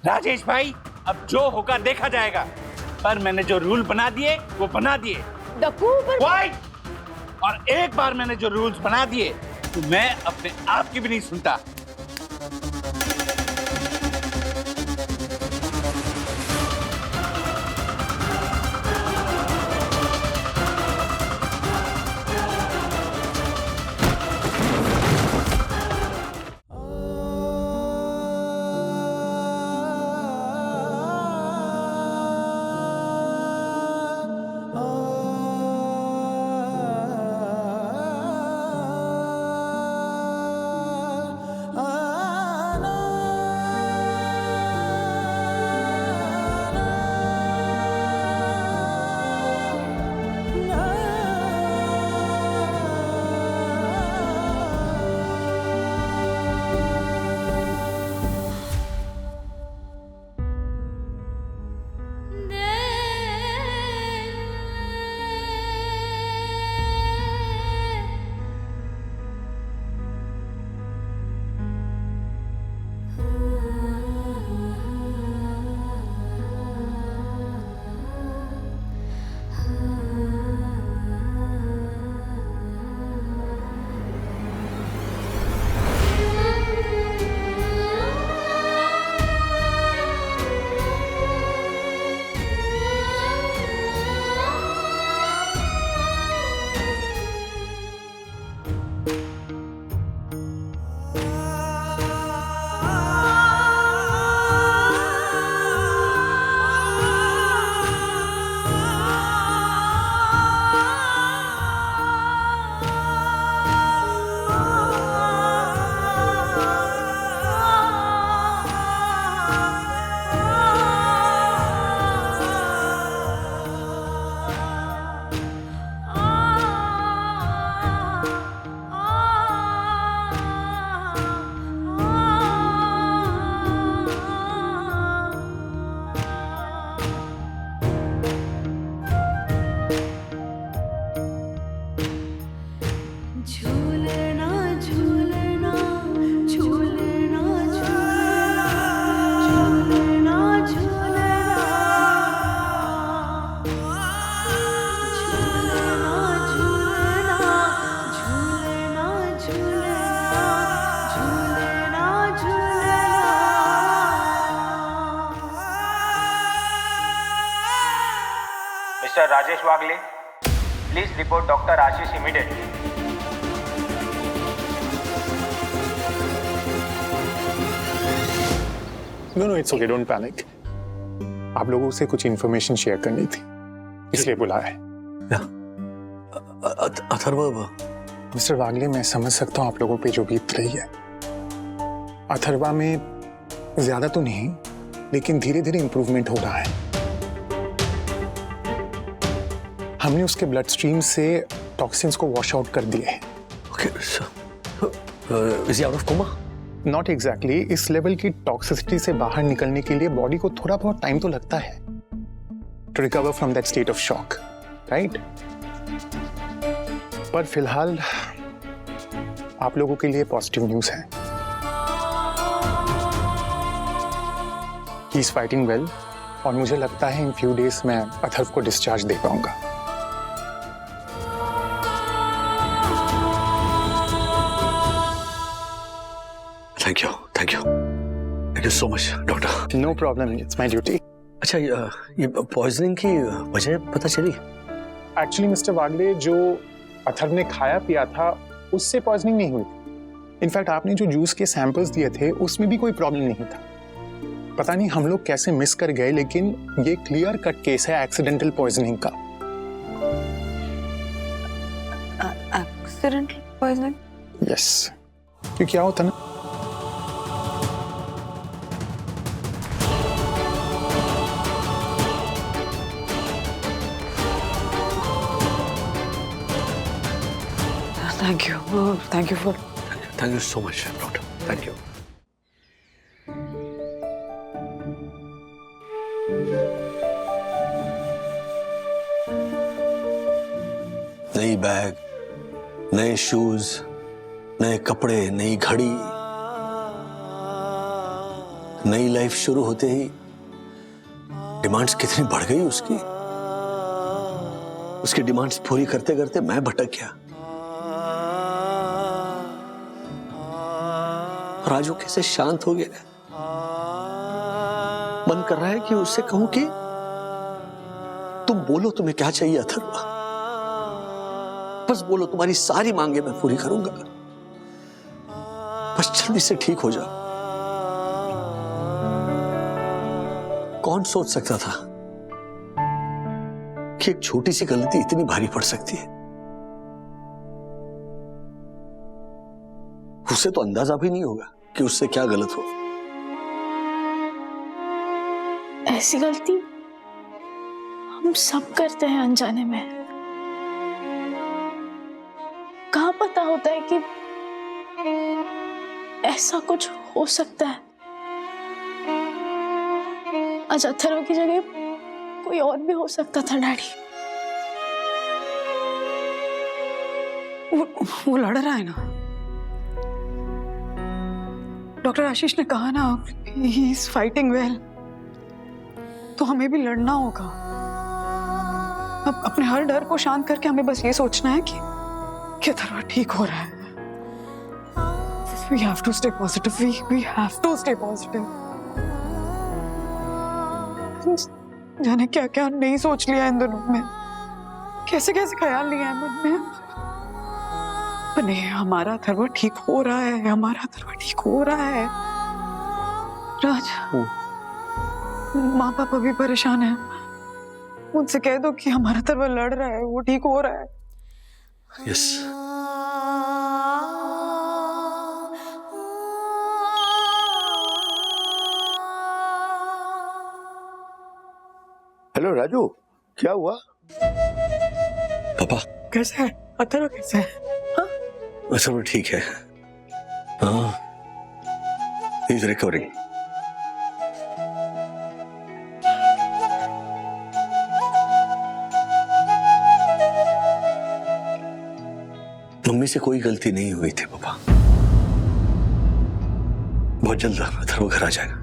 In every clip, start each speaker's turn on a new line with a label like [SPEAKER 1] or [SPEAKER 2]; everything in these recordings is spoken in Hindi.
[SPEAKER 1] राजेश भाई, अब जो होगा देखा जाएगा, पर मैंने जो रूल बना दिए वो बना दिए।
[SPEAKER 2] डक्कू पर
[SPEAKER 1] वाइट! और एक बार मैंने जो रूल्स बना दिए तो मैं अपने आप की भी नहीं सुनता।
[SPEAKER 2] झूलना झूलना झूलना झूलना झूलना झूलना झूलना झूलना झूलना झूलना
[SPEAKER 3] mister Rajesh Wagle, please report doctor Ashish immediately.
[SPEAKER 4] No, it's okay, don't panic. आप लोगों से कुछ इन्फॉर्मेशन शेयर करनी थी, इसलिए बुलाया है।
[SPEAKER 5] अथर्व,
[SPEAKER 4] मिस्टर वागले, मैं समझ सकता हूँ आप लोगों पे जो बीत रही है। अथर्वा में ज्यादा तो नहीं, लेकिन धीरे धीरे इंप्रूवमेंट हो रहा है। हमने उसके ब्लड स्ट्रीम से टॉक्सिन्स को वॉश आउट कर दिए हैं।
[SPEAKER 5] Okay, is he out of coma?
[SPEAKER 4] Not exactly. इस लेवल की टॉक्सिसिटी से बाहर निकलने के लिए बॉडी को थोड़ा बहुत टाइम तो लगता है to recover from that state of shock, right? पर फिलहाल आप लोगों के लिए पॉजिटिव न्यूज है। ही इज फाइटिंग वेल और मुझे लगता है इन फ्यू डेज मैं अथर्व को डिस्चार्ज दे पाऊंगा।
[SPEAKER 5] Thank you so much doctor.
[SPEAKER 4] No problem, it's my duty.
[SPEAKER 5] अच्छा, ये पॉइजनिंग की वजह पता चली?
[SPEAKER 4] एक्चुअली मिस्टर वागले, जो अथर्व ने खाया पिया था उससे पॉइजनिंग नहीं हुई थी। इनफैक्ट आपने जो जूस के सैंपल्स दिए थे उसमें भी कोई प्रॉब्लम नहीं था। पता नहीं हम लोग कैसे मिस कर गए, लेकिन ये क्लियर कट केस है एक्सीडेंटल पॉइजनिंग का।
[SPEAKER 2] Accidental poisoning?
[SPEAKER 4] यस, क्यों क्या होता ना,
[SPEAKER 2] Thank you. Thank you for.
[SPEAKER 5] Thank you so much, doctor. Thank you. नई बैग, नए शूज, नए कपड़े, नई घड़ी। नई लाइफ शुरू होते ही डिमांड्स कितनी बढ़ गई उसकी डिमांड्स पूरी करते करते मैं भटक गया। राजू कैसे शांत हो गया। मन कर रहा है कि उससे कहूं कि तुम बोलो तुम्हें क्या चाहिए अथर्वा, बस बोलो, तुम्हारी सारी मांगे मैं पूरी करूंगा, बस जल्दी से ठीक हो जाओ। कौन सोच सकता था कि एक छोटी सी गलती इतनी भारी पड़ सकती है। उसे तो अंदाजा भी नहीं होगा कि उससे क्या गलत हो।
[SPEAKER 6] ऐसी गलती हम सब करते हैं अनजाने में। कहाँ पता होता है कि ऐसा कुछ हो सकता है। आज अथर्व की जगह कोई और भी हो सकता था डैडी।
[SPEAKER 2] वो लड़ रहा है ना। डॉक्टर आशीष ने कहा ना, ही इज फाइटिंग वेल, तो हमें भी लड़ना होगा। अब अपने हर डर को शांत करके हमें बस ये सोचना है कि अथर्व ठीक हो रहा है। We have to stay positive. We have to stay positive. जाने क्या क्या नहीं सोच लिया इन दिनों में, कैसे कैसे ख्याल लिया है मन में। पर नहीं, हमारा अथर्व ठीक हो रहा है, हमारा अथर्व ठीक हो रहा है। राज, माँ पापा भी परेशान हैं। उनसे कह दो कि हमारा अथर्व लड़ रहा है, वो ठीक हो रहा है।
[SPEAKER 5] यस।
[SPEAKER 7] हेलो राजू, क्या हुआ?
[SPEAKER 5] पापा
[SPEAKER 2] कैसा है अथर्व, कैसा है?
[SPEAKER 5] अथर्व ठीक है। हाँ, ही इज रिकवरिंग। मम्मी से कोई गलती नहीं हुई थी पापा। बहुत जल्द अथर्व घर आ जाएगा।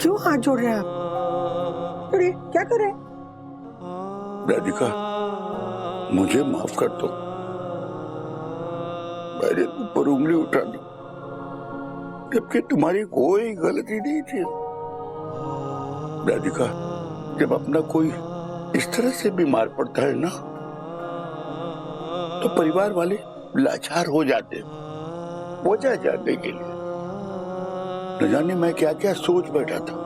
[SPEAKER 8] क्यों हाथ जोड़ रहे हैं आप? अरे क्या कर रहे हैं?
[SPEAKER 7] राधिका, मुझे माफ कर दो, मैंने तुम पर उंगली उठा दी, जबकि तुम्हारी कोई गलती नहीं थी। राधिका, जब अपना कोई इस तरह से बीमार पड़ता है ना, तो परिवार वाले लाचार हो जाते हैं वजह जानने के लिए। न जाने मैं क्या क्या सोच बैठा था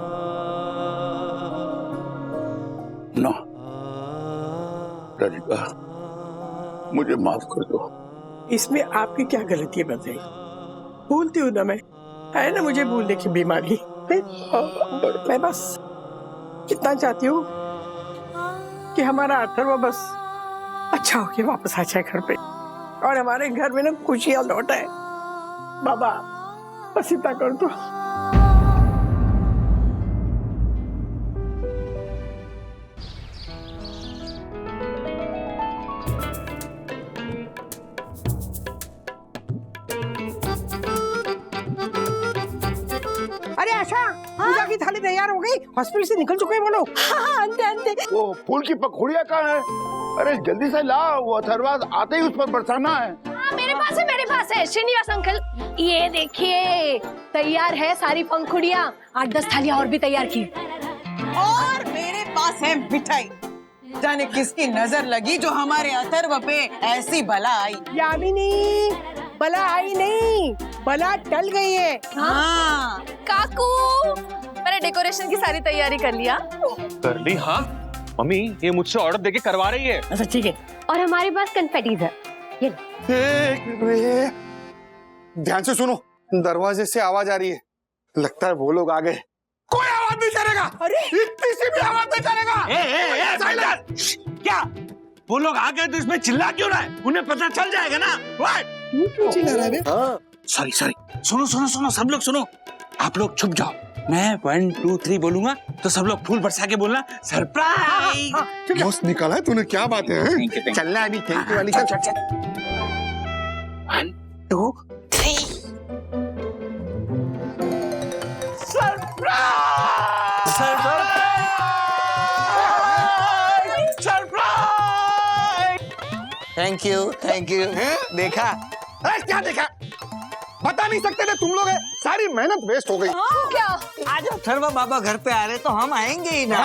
[SPEAKER 7] ना। राधिका, मुझे माफ कर दो।
[SPEAKER 8] इसमें आपकी क्या गलती है बताइए? भूलती हूँ ना मैं, है ना मुझे भूलने की बीमारी। मैं बस इतना चाहती हूँ कि हमारा अथर्व बस अच्छा होके वापस आ जाए घर पे, और हमारे घर में ना खुशियाँ लौट आए। बाबा बस इतना कर दो। अरे आशा, पूजा की थाली तैयार हो गई? हॉस्पिटल से निकल चुके हैं वो लोग? हाँ, अंते अंते।
[SPEAKER 7] वो फूल की पखुड़िया कहाँ है? अरे जल्दी से ला, वो अथर्वा आते ही उस पर बरसाना है।
[SPEAKER 9] मेरे पास है श्रीनिवास अंकल, ये देखिए तैयार है सारी पंखुड़ियाँ। 8-10 थालियाँ और भी तैयार की।
[SPEAKER 10] और मेरे पास है मिठाई। जाने किसकी नजर लगी जो हमारे अथर्व पे ऐसी बला आई।
[SPEAKER 8] यामिनी, बला आई नहीं, बला टल गई है।
[SPEAKER 10] हाँ।
[SPEAKER 9] काकू, मैंने डेकोरेशन की सारी तैयारी कर लिया।
[SPEAKER 11] कर ली? हाँ मम्मी, ये मुझसे ऑर्डर देके करवा रही है।
[SPEAKER 8] अच्छा ठीक है।
[SPEAKER 9] और हमारे पास कन्फेटीज है, ये
[SPEAKER 4] ध्यान से सुनो, दरवाजे से आवाज आ रही है, लगता है वो लोग आ गए। कोई आवाज नहीं करेगा। अरे इतनी सी भी आवाज नहीं करेगा।
[SPEAKER 1] क्या वो लोग आ गए तो इसमें चिल्ला क्यों रहा है? उन्हें पता चल जाएगा ना।
[SPEAKER 8] क्यों चिल्ला रहा है?
[SPEAKER 1] सॉरी, सुनो सब लोग सुनो। आप लोग छुप जाओ, मैं 1 2 3 बोलूंगा तो सब लोग फूल बरसा के बोलना सरप्राइज।
[SPEAKER 7] दोस्त निकाला है तूने, क्या बात है? चलना अभी थैंक यू वाली। चल चल चल।
[SPEAKER 1] 1 2 3 surprise surprise surprise.
[SPEAKER 5] Thank you देखा?
[SPEAKER 7] अरे क्या देखा? बता नहीं सकते थे तुम लोग, सारी मेहनत वेस्ट हो गई।
[SPEAKER 9] क्या?
[SPEAKER 5] आज अथर्व बाबा घर पे आ रहे तो हम आएंगे ही ना।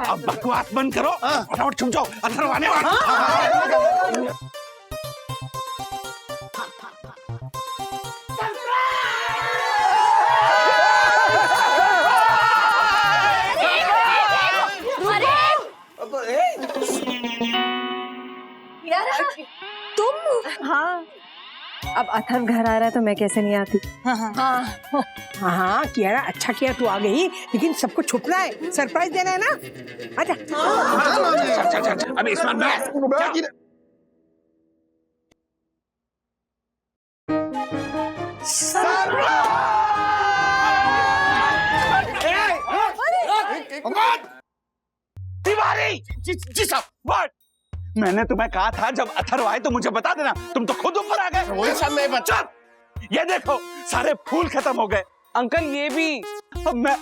[SPEAKER 1] अब बकवास बंद करो, फटाफट छुप जाओ, अथर्व आने वाला।
[SPEAKER 9] तुम?
[SPEAKER 6] हाँ, अब अथर्व घर आ रहा है तो मैं कैसे नहीं आती?
[SPEAKER 8] हाँ कियारा, अच्छा किया तू आ गई, लेकिन सबको छुपना है, सरप्राइज देना है ना। आजा।
[SPEAKER 1] चल अभी इस बार तिवारी जी साहब, व्हाट? मैंने तुम्हें कहा था जब अथर्व आए तो मुझे बता देना, तुम तो खुद ऊपर आ गए।
[SPEAKER 7] वही सब मैं बचा।
[SPEAKER 1] ये देखो सारे फूल खत्म हो गए। अंकल ये भी। अब मैं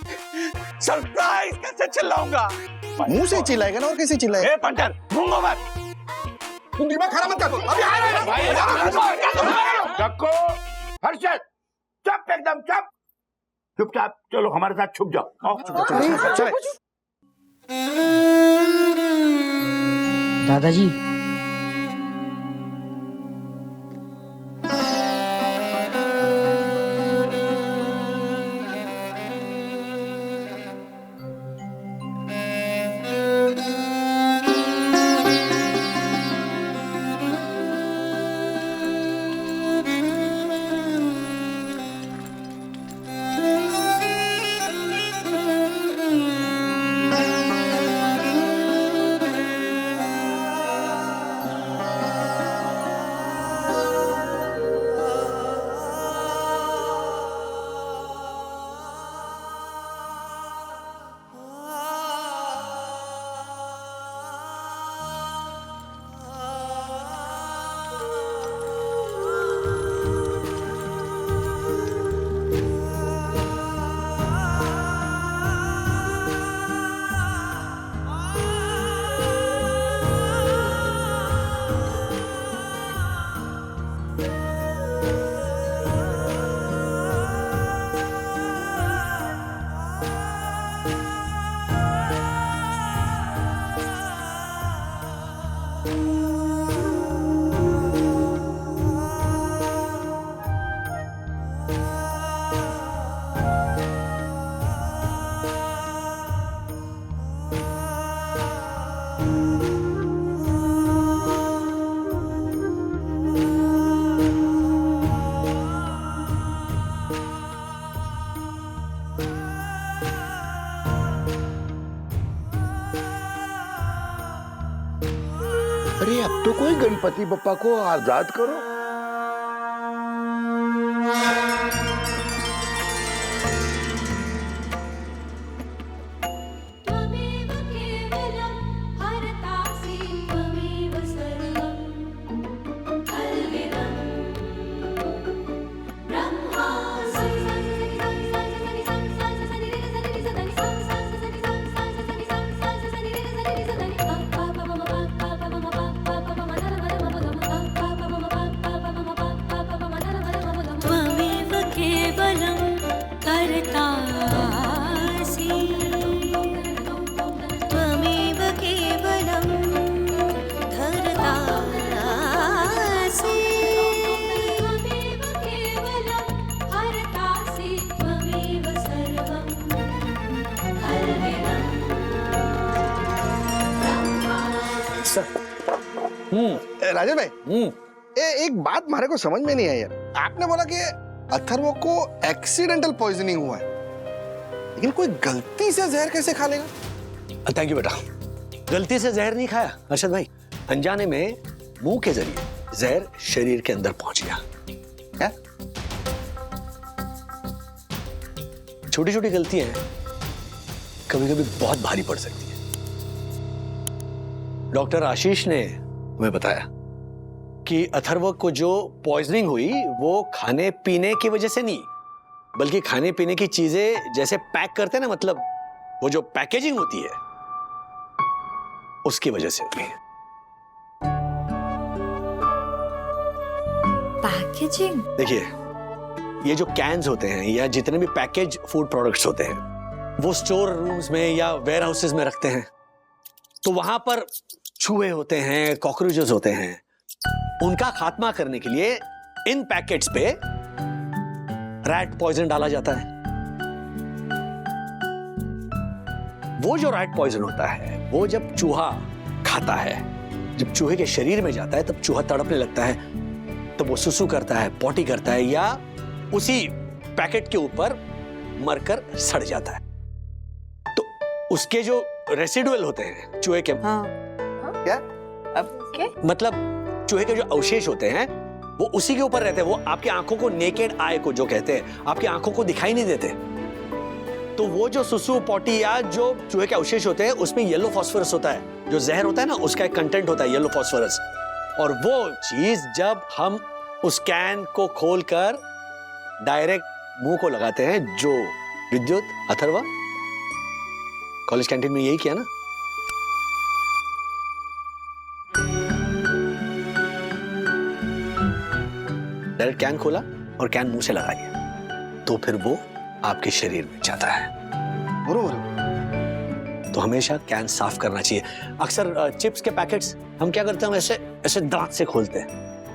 [SPEAKER 1] सरप्राइज कैसे चिल्लाऊंगा?
[SPEAKER 7] मुंह से चिल्लाएगा ना, और कैसे चिल्लाएगा?
[SPEAKER 1] ए पंटर, घूमो मत।
[SPEAKER 7] तुम दिमाग खराब मत कर। अभी आ रहा है।
[SPEAKER 12] डक्को, हर्षद, चुप, एकदम चुप, चुपचाप चलो हमारे साथ छुप जाओ।
[SPEAKER 7] चले।
[SPEAKER 10] दादाजी,
[SPEAKER 7] अरे अब तो कोई गणपति बप्पा को आजाद करो। राजेश भाई, एक बात मारे को समझ में नहीं आई यार। आपने बोला कि अथर्व को एक्सीडेंटल पॉइजनिंग हुआ है, लेकिन कोई गलती से जहर कैसे खा लेगा?
[SPEAKER 5] थैंक यू बेटा। गलती से जहर नहीं खाया अर्शद भाई, अनजाने में मुंह के जरिए जहर शरीर के अंदर पहुंच गया है? छोटी छोटी गलतियां कभी कभी बहुत भारी पड़ सकती है। डॉक्टर आशीष ने हमें बताया कि अथर्व को जो पॉइजनिंग हुई वो खाने पीने की वजह से नहीं, बल्कि खाने पीने की चीजें जैसे पैक करते हैं ना, मतलब वो जो पैकेजिंग होती है उसकी वजह से हुई है।
[SPEAKER 13] पैकेजिंग?
[SPEAKER 5] देखिए, ये जो कैन्स होते हैं या जितने भी पैकेज फूड प्रोडक्ट्स होते हैं वो स्टोर रूम्स में या वेयर हाउसेस में रखते हैं, तो वहां पर चूहे होते हैं, कॉकरोचेस होते हैं। उनका खात्मा करने के लिए इन पैकेट्स पे रैट पॉइजन डाला जाता है। वो जो रैट पॉइजन होता है वो जब चूहा खाता है, जब चूहे के शरीर में जाता है तब चूहा तड़पने लगता है, तब वो सुसु करता है, पॉटी करता है या उसी पैकेट के ऊपर मरकर सड़ जाता है। तो उसके जो रेसिडुअल होते हैं चूहे के,
[SPEAKER 10] क्या? अब क्या?
[SPEAKER 5] मतलब चूहे के जो अवशेष होते हैं वो उसी के ऊपर रहते हैं। वो आपकी आंखों को नेकेड आई को जो कहते हैं, आपकी आंखों को दिखाई नहीं देते। तो वो जो सुसु पॉटी या जो चूहे के अवशेष होते हैं उसमें येलो फास्फोरस होता है, जो जहर होता है ना उसका एक कंटेंट होता है येलो फास्फोरस। और वो चीज जब हम उस कैन को खोलकर डायरेक्ट मुंह को लगाते हैं, जो विद्युत अथर्वा कॉलेज कैंटीन में यही किया ना, डायरेक्ट कैन खोला और कैन मुंह से लगा लिया, तो फिर वो आपके शरीर में जाता है।
[SPEAKER 7] बरोबर।
[SPEAKER 5] तो हमेशा कैन साफ करना चाहिए। अक्सर चिप्स के पैकेट्स हम क्या करते हैं, ऐसे ऐसे दांत से खोलते हैं।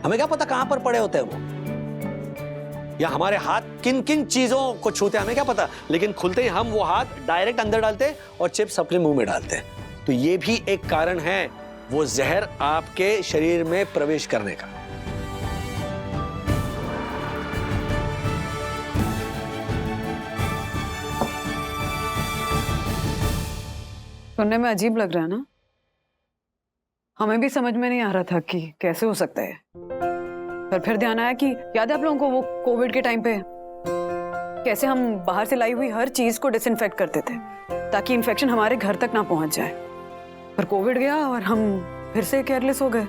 [SPEAKER 5] हमें क्या पता कहां पर पड़े होते हैं वो, या हमारे हाथ किन किन चीजों को छूते हैं हमें क्या पता, लेकिन खुलते ही हम वो हाथ डायरेक्ट अंदर डालते हैं और चिप्स अपने मुंह में डालते हैं। तो ये भी एक कारण है वो जहर आपके शरीर में प्रवेश करने का।
[SPEAKER 2] सुनने में अजीब लग रहा है ना, हमें भी समझ में नहीं आ रहा था कि कैसे हो सकता है। पर फिर ध्यान आया कि याद है आप लोगों को वो कोविड के टाइम पे कैसे हम बाहर से लाई हुई हर चीज को डिसइंफेक्ट करते थे ताकि इन्फेक्शन हमारे घर तक ना पहुंच जाए। पर कोविड गया और हम फिर से केयरलेस हो गए।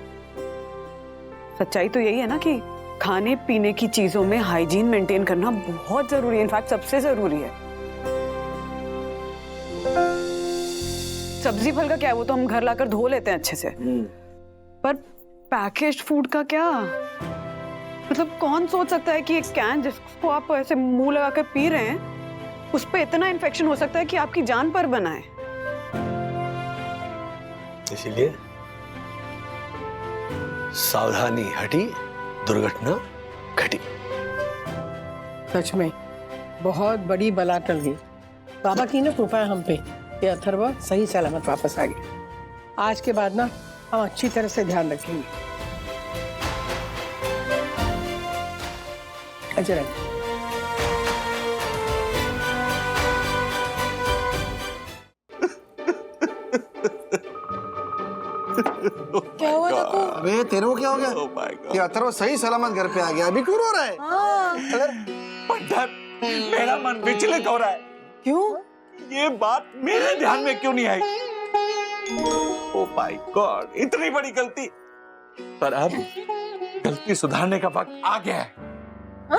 [SPEAKER 2] सच्चाई तो यही है ना कि खाने पीने की चीजों में हाइजीन मेंटेन करना बहुत जरूरी है, इनफैक्ट सबसे जरूरी है। सब्जी फल का क्या है, वो तो हम घर लाकर धो लेते हैं अच्छे से, पर पैकेज्ड फूड का क्या? मतलब कौन सोच सकता है कि एक कैन जिसको आप ऐसे मुंह लगाकर पी रहे हैं उस पे इतना इन्फेक्शन हो सकता है कि आपकी जान पर बनाए।
[SPEAKER 5] इसीलिए सावधानी हटी, दुर्घटना घटी।
[SPEAKER 8] सच में बहुत बड़ी बला टल गई। बाबा की ना कृपा है हम पे कि अथर्व सही सलामत वापस आ गया। आज के बाद ना हम अच्छी तरह से ध्यान रखेंगे। अजय
[SPEAKER 10] क्या हुआ देखो?
[SPEAKER 7] अबे तेरे को क्या हो गया? कि अथर्व सही सलामत घर पे आ गया, अभी क्यों रो रहा है?
[SPEAKER 1] पंडित, मेरा मन विचलित हो रहा है।
[SPEAKER 10] क्यों?
[SPEAKER 1] ये बात मेरे ध्यान में क्यों नहीं आई? ओह माय गॉड, इतनी बड़ी गलती। पर अब गलती सुधारने का वक्त आ गया है।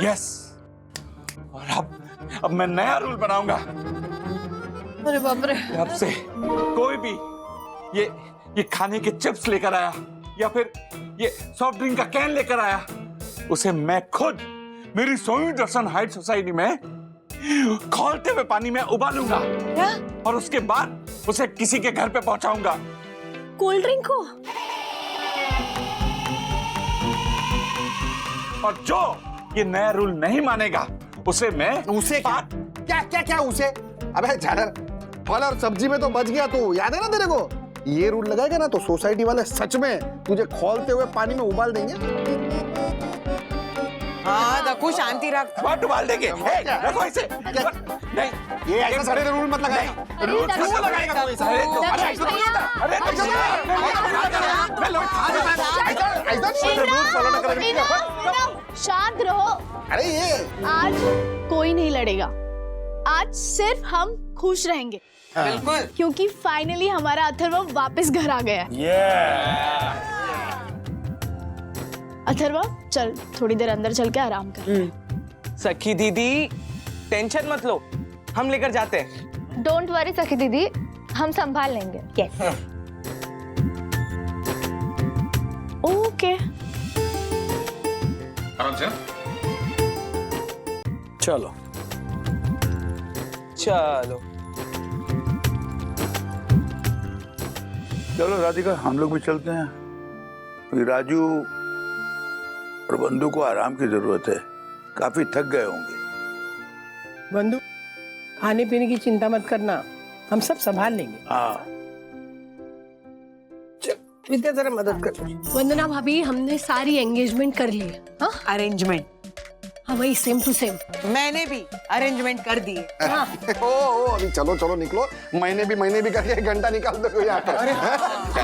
[SPEAKER 1] यस, और अब मैं नया रूल बनाऊंगा।
[SPEAKER 10] अरे बाप रे।
[SPEAKER 1] अब से कोई भी ये खाने के चिप्स लेकर आया या फिर ये सॉफ्ट ड्रिंक का कैन लेकर आया, उसे मैं खुद मेरी सोई दर्शन हाइट सोसाइटी में खौलते हुए पानी में उबालूंगा।
[SPEAKER 10] क्या?
[SPEAKER 1] और उसके बाद उसे किसी के घर पे पहुंचाऊंगा।
[SPEAKER 9] कोल्ड ड्रिंक को?
[SPEAKER 1] और जो ये नया रूल नहीं मानेगा उसे मैं
[SPEAKER 7] उसे क्या उसे? अबे झालर, फल और सब्जी में तो बच गया तू, याद है ना तेरे को? ये रूल लगाएगा ना तो सोसाइटी वाले सच में तुझे खौलते हुए पानी में उबाल देंगे।
[SPEAKER 10] हाँ दकू, शांति रख।
[SPEAKER 1] मत उबाल देंगे। रखो इसे। नहीं,
[SPEAKER 7] ये ऐसा सारे रूल मत लगाएगा।
[SPEAKER 1] रूल कैसे लगाएगा कोई?
[SPEAKER 6] शांत रहो।
[SPEAKER 7] अरे ये
[SPEAKER 6] आज कोई नहीं लड़ेगा, आज सिर्फ हम खुश रहेंगे
[SPEAKER 10] बिल्कुल।
[SPEAKER 6] क्योंकि फाइनली हमारा अथर्व वापस घर आ गया है। अथर्व चल थोड़ी देर अंदर चल के आराम कर।
[SPEAKER 13] सखी दीदी टेंशन मत लो, हम लेकर जाते हैं।
[SPEAKER 9] डोंट वरी सखी दीदी, हम संभाल लेंगे। यस।
[SPEAKER 6] ओके।
[SPEAKER 11] आराम से।
[SPEAKER 5] चलो
[SPEAKER 13] चलो
[SPEAKER 12] चलो राधिका, हम लोग भी चलते हैं। ये राजू और बंधु को आराम की जरूरत है, काफी थक गए होंगे।
[SPEAKER 8] बंधु, खाने पीने की चिंता मत करना, हम सब संभाल लेंगे।
[SPEAKER 12] हाँ,
[SPEAKER 8] विद्या जरा मदद कर।
[SPEAKER 9] वंदना भाभी, हमने सारी एंगेजमेंट कर ली है। हाँ
[SPEAKER 10] अरेंजमेंट
[SPEAKER 9] हाँ, वही सेम टू सेम।
[SPEAKER 10] मैंने भी अरेंजमेंट कर दिए।
[SPEAKER 7] ओ अभी चलो चलो निकलो, महीने भी करके 1 घंटा निकाल दो यहाँ पे।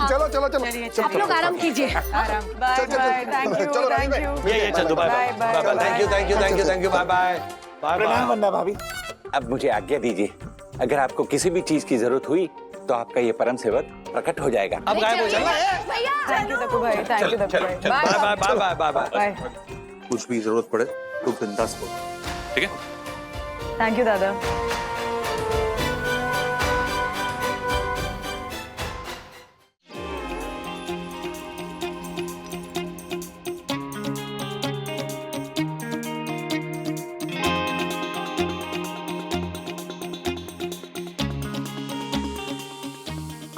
[SPEAKER 7] चलो चलो चलो
[SPEAKER 9] आप लोग आराम कीजिए।
[SPEAKER 10] आराम। बाय बाय, थैंक यू,
[SPEAKER 7] चलो,
[SPEAKER 10] थैंक यू।
[SPEAKER 5] ये चल bye bye bye bye, thank you thank you thank you thank you, bye bye bye bye.
[SPEAKER 1] Vandana Bhabhi, अब मुझे आज्ञा दीजिए। अगर आपको किसी भी चीज की जरूरत हुई तो आपका ये परम सेवक प्रकट हो जाएगा।
[SPEAKER 5] अब गायब हो जाएगा।
[SPEAKER 10] थैंक यू दक्कू भाई, थैंक यू दक्कू भाई।
[SPEAKER 5] Bye bye bye bye bye bye.
[SPEAKER 10] Bye.
[SPEAKER 1] कुछ भी जरूरत पड़े तो बिंदास बोलो, ठीक है?
[SPEAKER 10] थैंक यू दादा।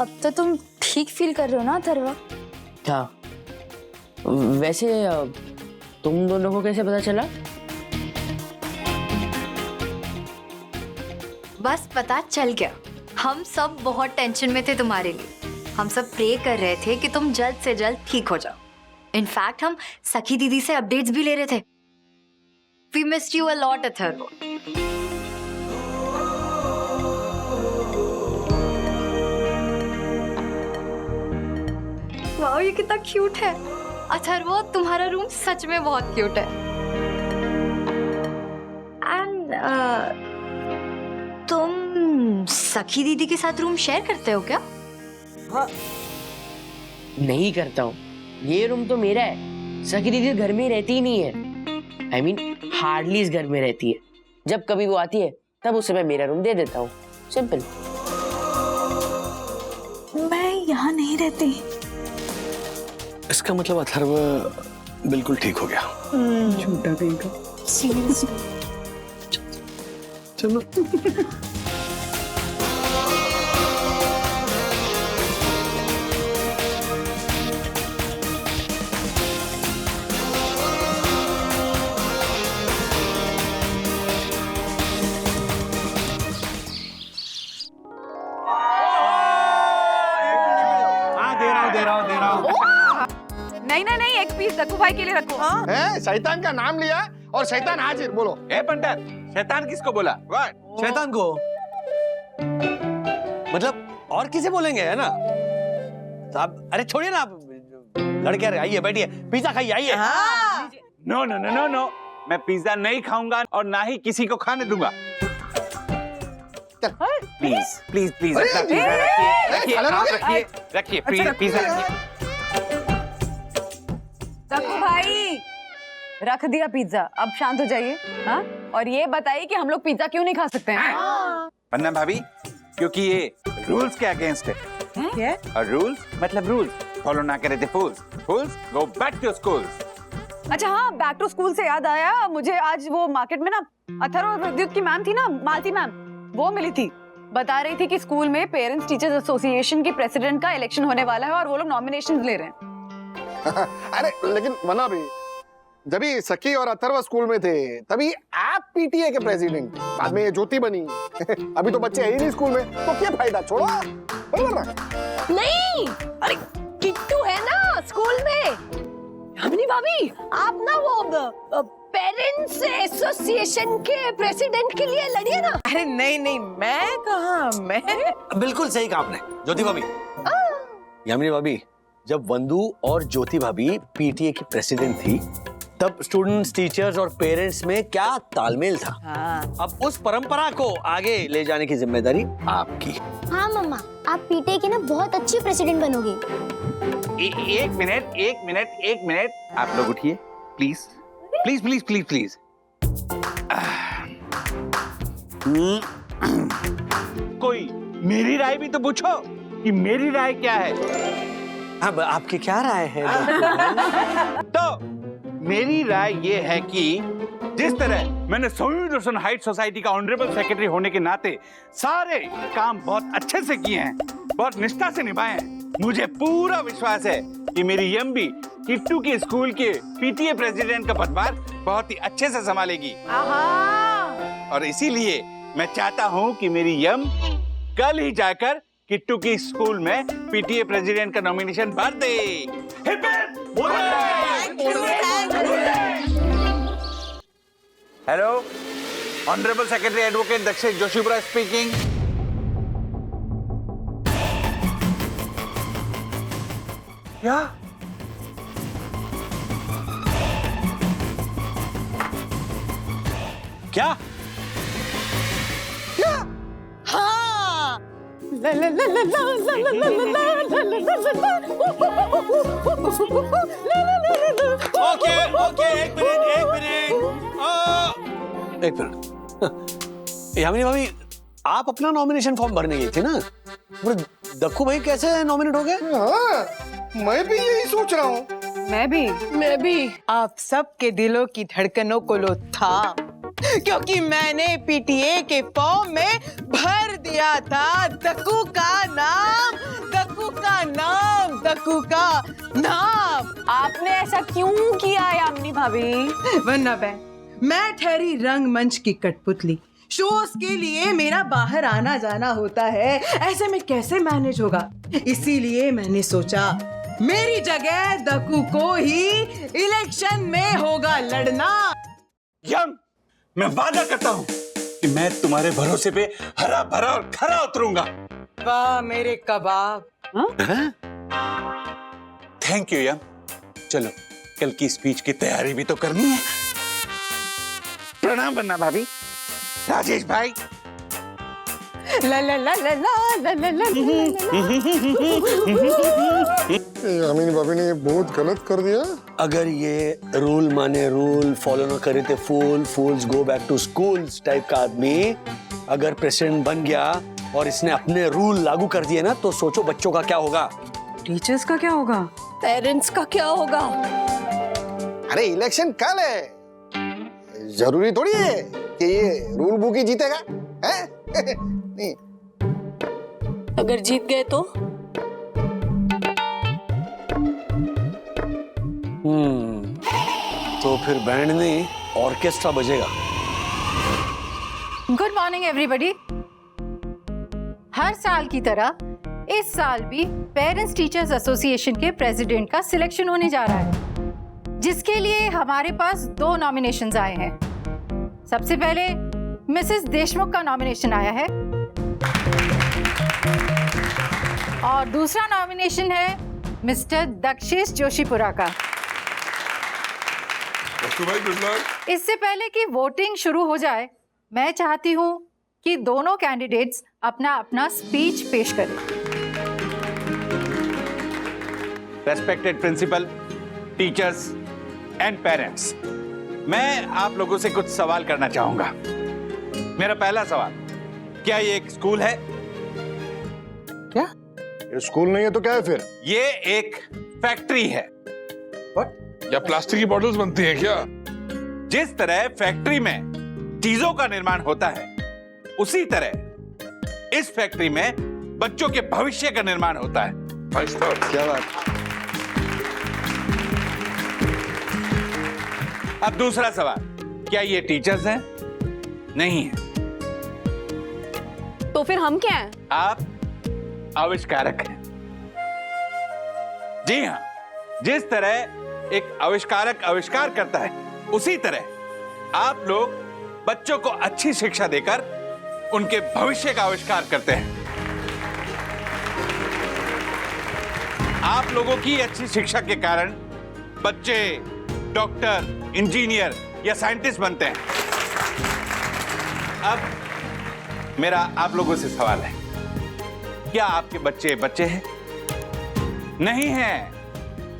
[SPEAKER 6] अब तो तुम ठीक फील कर रहे हो ना अथर्व?
[SPEAKER 13] क्या वैसे तुम दोनों को कैसे पता चला?
[SPEAKER 14] बस पता चल गया। हम सब बहुत टेंशन में थे तुम्हारे लिए। हम सब प्रे कर रहे थे कि तुम जल्द से जल्द ठीक हो जाओ। इनफैक्ट हम सखी दीदी से अपडेट्स भी ले रहे थे। We missed you a lot Atharv. Wow, ये कितना क्यूट है। अथर्व, तुम्हारा रूम सच में बहुत क्यूट है। एंड तुम सखी दीदी के साथ रूम शेयर करते हो क्या?
[SPEAKER 13] हाँ, नहीं करता हूँ। ये रूम तो मेरा है। सखी दीदी घर में रहती ही नहीं है। I mean, हार्डली इस घर में रहती है। जब कभी वो आती है तब उसे मैं मेरा रूम दे देता हूँ। सिंपल।
[SPEAKER 6] मैं यहाँ नहीं रहती।
[SPEAKER 5] इसका मतलब अथर्व बिल्कुल ठीक हो गया।
[SPEAKER 2] झूठा कहीं का।
[SPEAKER 5] चलो
[SPEAKER 10] नहीं, एक पीस दक्कू भाई के लिए रखो।
[SPEAKER 7] हैं? शैतान का नाम लिया और शैतान हाजिर। बोलो।
[SPEAKER 1] ए पंडित, शैतान किसको बोला?
[SPEAKER 5] शैतान को मतलब और किसे बोलेंगे, है ना साहब? अरे छोड़िए ना आप, लड़के आइए बैठिए, पिज्जा खाइए, आइए।
[SPEAKER 1] No no no no no, मैं पिज्जा नहीं खाऊंगा और ना ही किसी को खाने दूंगा। प्लीज प्लीज प्लीज रखिए रखिए आप रखिए रखिए पिज्जा रखिए।
[SPEAKER 10] दक्कू भाई, रख दिया पिज्जा, अब शांत हो जाइए। हाँ, और ये बताइए कि हम लोग पिज्जा क्यों नहीं खा सकते हैं?
[SPEAKER 1] वंदना भाभी, क्योंकि ये रूल्स के अगेंस्ट है।
[SPEAKER 10] क्या?
[SPEAKER 1] और रूल्स मतलब रूल्स फॉलो ना करे थे फूल्स। फूल्स गो बैक टू स्कूल्स।
[SPEAKER 10] अच्छा हाँ, बैक टू स्कूल से याद आया, मुझे आज वो मार्केट में ना अथर्व और विद्युत की मैम थी ना, मालती मैम, वो मिली थी। बता रही थी कि स्कूल में पेरेंट्स टीचर्स एसोसिएशन के प्रेसिडेंट का इलेक्शन होने वाला है और वो लोग नॉमिनेशन ले रहे हैं।
[SPEAKER 7] अरे लेकिन मना भी, जब भी सखी और अथर्व स्कूल में थे तभी आप पीटीए के प्रेसिडेंट, बाद में ये ज्योति बनी। अभी तो बच्चे है ही नहीं स्कूल में, तो क्या फायदा, छोड़ो।
[SPEAKER 9] नहीं, अरे किट्टू है ना स्कूल में। हमनी भाभी, आप ना वो पेरेंट्स एसोसिएशन के प्रेसिडेंट के लिए लड़िए ना।
[SPEAKER 10] अरे नहीं, मैं कहाँ, मैं
[SPEAKER 5] बिल्कुल सही कहा आपने ज्योति भाभी। यामिनी भाभी, जब वंदु और ज्योति भाभी पीटीए की प्रेसिडेंट थी तब स्टूडेंट्स, टीचर्स और पेरेंट्स में क्या तालमेल था। अब उस परंपरा को आगे ले जाने की जिम्मेदारी आपकी।
[SPEAKER 6] हाँ मम्मा, आप पीटीए की ना बहुत अच्छी प्रेसिडेंट बनोगी।
[SPEAKER 1] एक मिनट, आप लोग उठिए please please please please please. कोई मेरी राय भी तो पूछो कि मेरी राय क्या है।
[SPEAKER 5] अब आपकी क्या राय है?
[SPEAKER 1] तो मेरी राय ये है कि जिस तरह मैंने सोनी रोशन हाइट सोसाइटी का ऑनरेबल सेक्रेटरी होने के नाते सारे काम बहुत अच्छे से किए हैं, बहुत निष्ठा से निभाए हैं, मुझे पूरा विश्वास है कि मेरी यम भी किट्टू के स्कूल के पीटीए प्रेसिडेंट का पदभार बहुत ही अच्छे से संभालेगी। और इसीलिए मैं चाहता हूं कि मेरी यम कल ही जाकर किट्टू की स्कूल में पीटीए प्रेसिडेंट का नॉमिनेशन भर दे। Hello, honourable secretary advocate Dakshesh Joshipura speaking. क्या?
[SPEAKER 5] क्या?
[SPEAKER 2] क्या? हाँ। ला ला ला ला ला ला ला ला ला ला ला ला।
[SPEAKER 5] ओके ओके, एक मिनट। यामिनी भाभी, आप अपना नॉमिनेशन फॉर्म भरने गई थी ना? दक्कू भाई कैसे नॉमिनेट हो गए?
[SPEAKER 7] हाँ, मैं भी यही सोच रहा हूँ।
[SPEAKER 2] मैं भी आप सबके दिलों की धड़कनों को लो था, क्योंकि मैंने पीटीए के फॉर्म में भर दिया था दक्कू का नाम, दक्कू का नाम, दक्कू का नाम।
[SPEAKER 10] आपने ऐसा क्यों किया यामिनी भाभी?
[SPEAKER 2] वरना मैं ठहरी रंगमंच की कठपुतली, शोज के लिए मेरा बाहर आना जाना होता है, ऐसे में कैसे मैनेज होगा? इसीलिए मैंने सोचा मेरी जगह दक्कू को ही इलेक्शन में होगा लड़ना।
[SPEAKER 1] यम, मैं वादा करता हूँ कि मैं तुम्हारे भरोसे पे हरा भरा और खरा उतरूंगा।
[SPEAKER 2] वाह मेरे कबाब।
[SPEAKER 1] थैंक यू यम। चलो, कल की स्पीच की तैयारी भी तो करनी है। प्रणाम बन्ना भाभी, राजेश भाई।
[SPEAKER 2] ला ला ला ला ला ला ला।
[SPEAKER 7] यामिनी भाभी ने ये बहुत गलत कर दिया।
[SPEAKER 5] अगर ये रूल माने रूल, फॉलो न करे तो fools go back to schools type का आदमी अगर प्रेसिडेंट बन गया और इसने अपने रूल लागू कर दिए ना, तो सोचो बच्चों का क्या होगा,
[SPEAKER 10] टीचर्स का क्या होगा,
[SPEAKER 9] पेरेंट्स का क्या होगा?
[SPEAKER 7] अरे इलेक्शन कल है, जरूरी थोड़ी है कि ये रूल बुक ही जीतेगा, हैं? नहीं।
[SPEAKER 9] अगर जीत गए तो?
[SPEAKER 5] तो फिर बैंड नहीं ऑर्केस्ट्रा बजेगा।
[SPEAKER 15] Good morning everybody. हर साल की तरह इस साल भी पेरेंट्स टीचर्स एसोसिएशन के प्रेसिडेंट का सिलेक्शन होने जा रहा है, जिसके लिए हमारे पास 2 नॉमिनेशंस आए हैं। सबसे पहले मिसेस देशमुख का नॉमिनेशन आया है और दूसरा नॉमिनेशन है मिस्टर दक्षेश जोशीपुरा का। इससे पहले कि वोटिंग शुरू हो जाए, मैं चाहती हूं कि दोनों कैंडिडेट्स अपना अपना स्पीच पेश करें।
[SPEAKER 1] Respected principal, teachers and parents, मैं आप लोगों से कुछ सवाल करना चाहूंगा। मेरा पहला सवाल, क्या ये एक स्कूल है?
[SPEAKER 7] क्या? ये स्कूल नहीं है तो क्या है फिर?
[SPEAKER 1] ये एक फैक्ट्री है।
[SPEAKER 11] या प्लास्टिक की बॉटल्स बनती हैं क्या?
[SPEAKER 1] जिस तरह फैक्ट्री में चीजों का निर्माण होता है, उसी तरह इस फैक्ट्री में बच्चों के भविष्य का निर्माण होता है।
[SPEAKER 7] क्या बात?
[SPEAKER 1] अब दूसरा सवाल, क्या ये टीचर्स हैं? नहीं है।
[SPEAKER 9] तो फिर हम क्या हैं?
[SPEAKER 1] आप आविष्कारक हैं। जी हाँ, जिस तरह एक आविष्कारक आविष्कार करता है, उसी तरह आप लोग बच्चों को अच्छी शिक्षा देकर उनके भविष्य का आविष्कार करते हैं। आप लोगों की अच्छी शिक्षा के कारण बच्चे डॉक्टर, इंजीनियर या साइंटिस्ट बनते हैं। अब मेरा आप लोगों से सवाल है, क्या आपके बच्चे बच्चे हैं? नहीं हैं?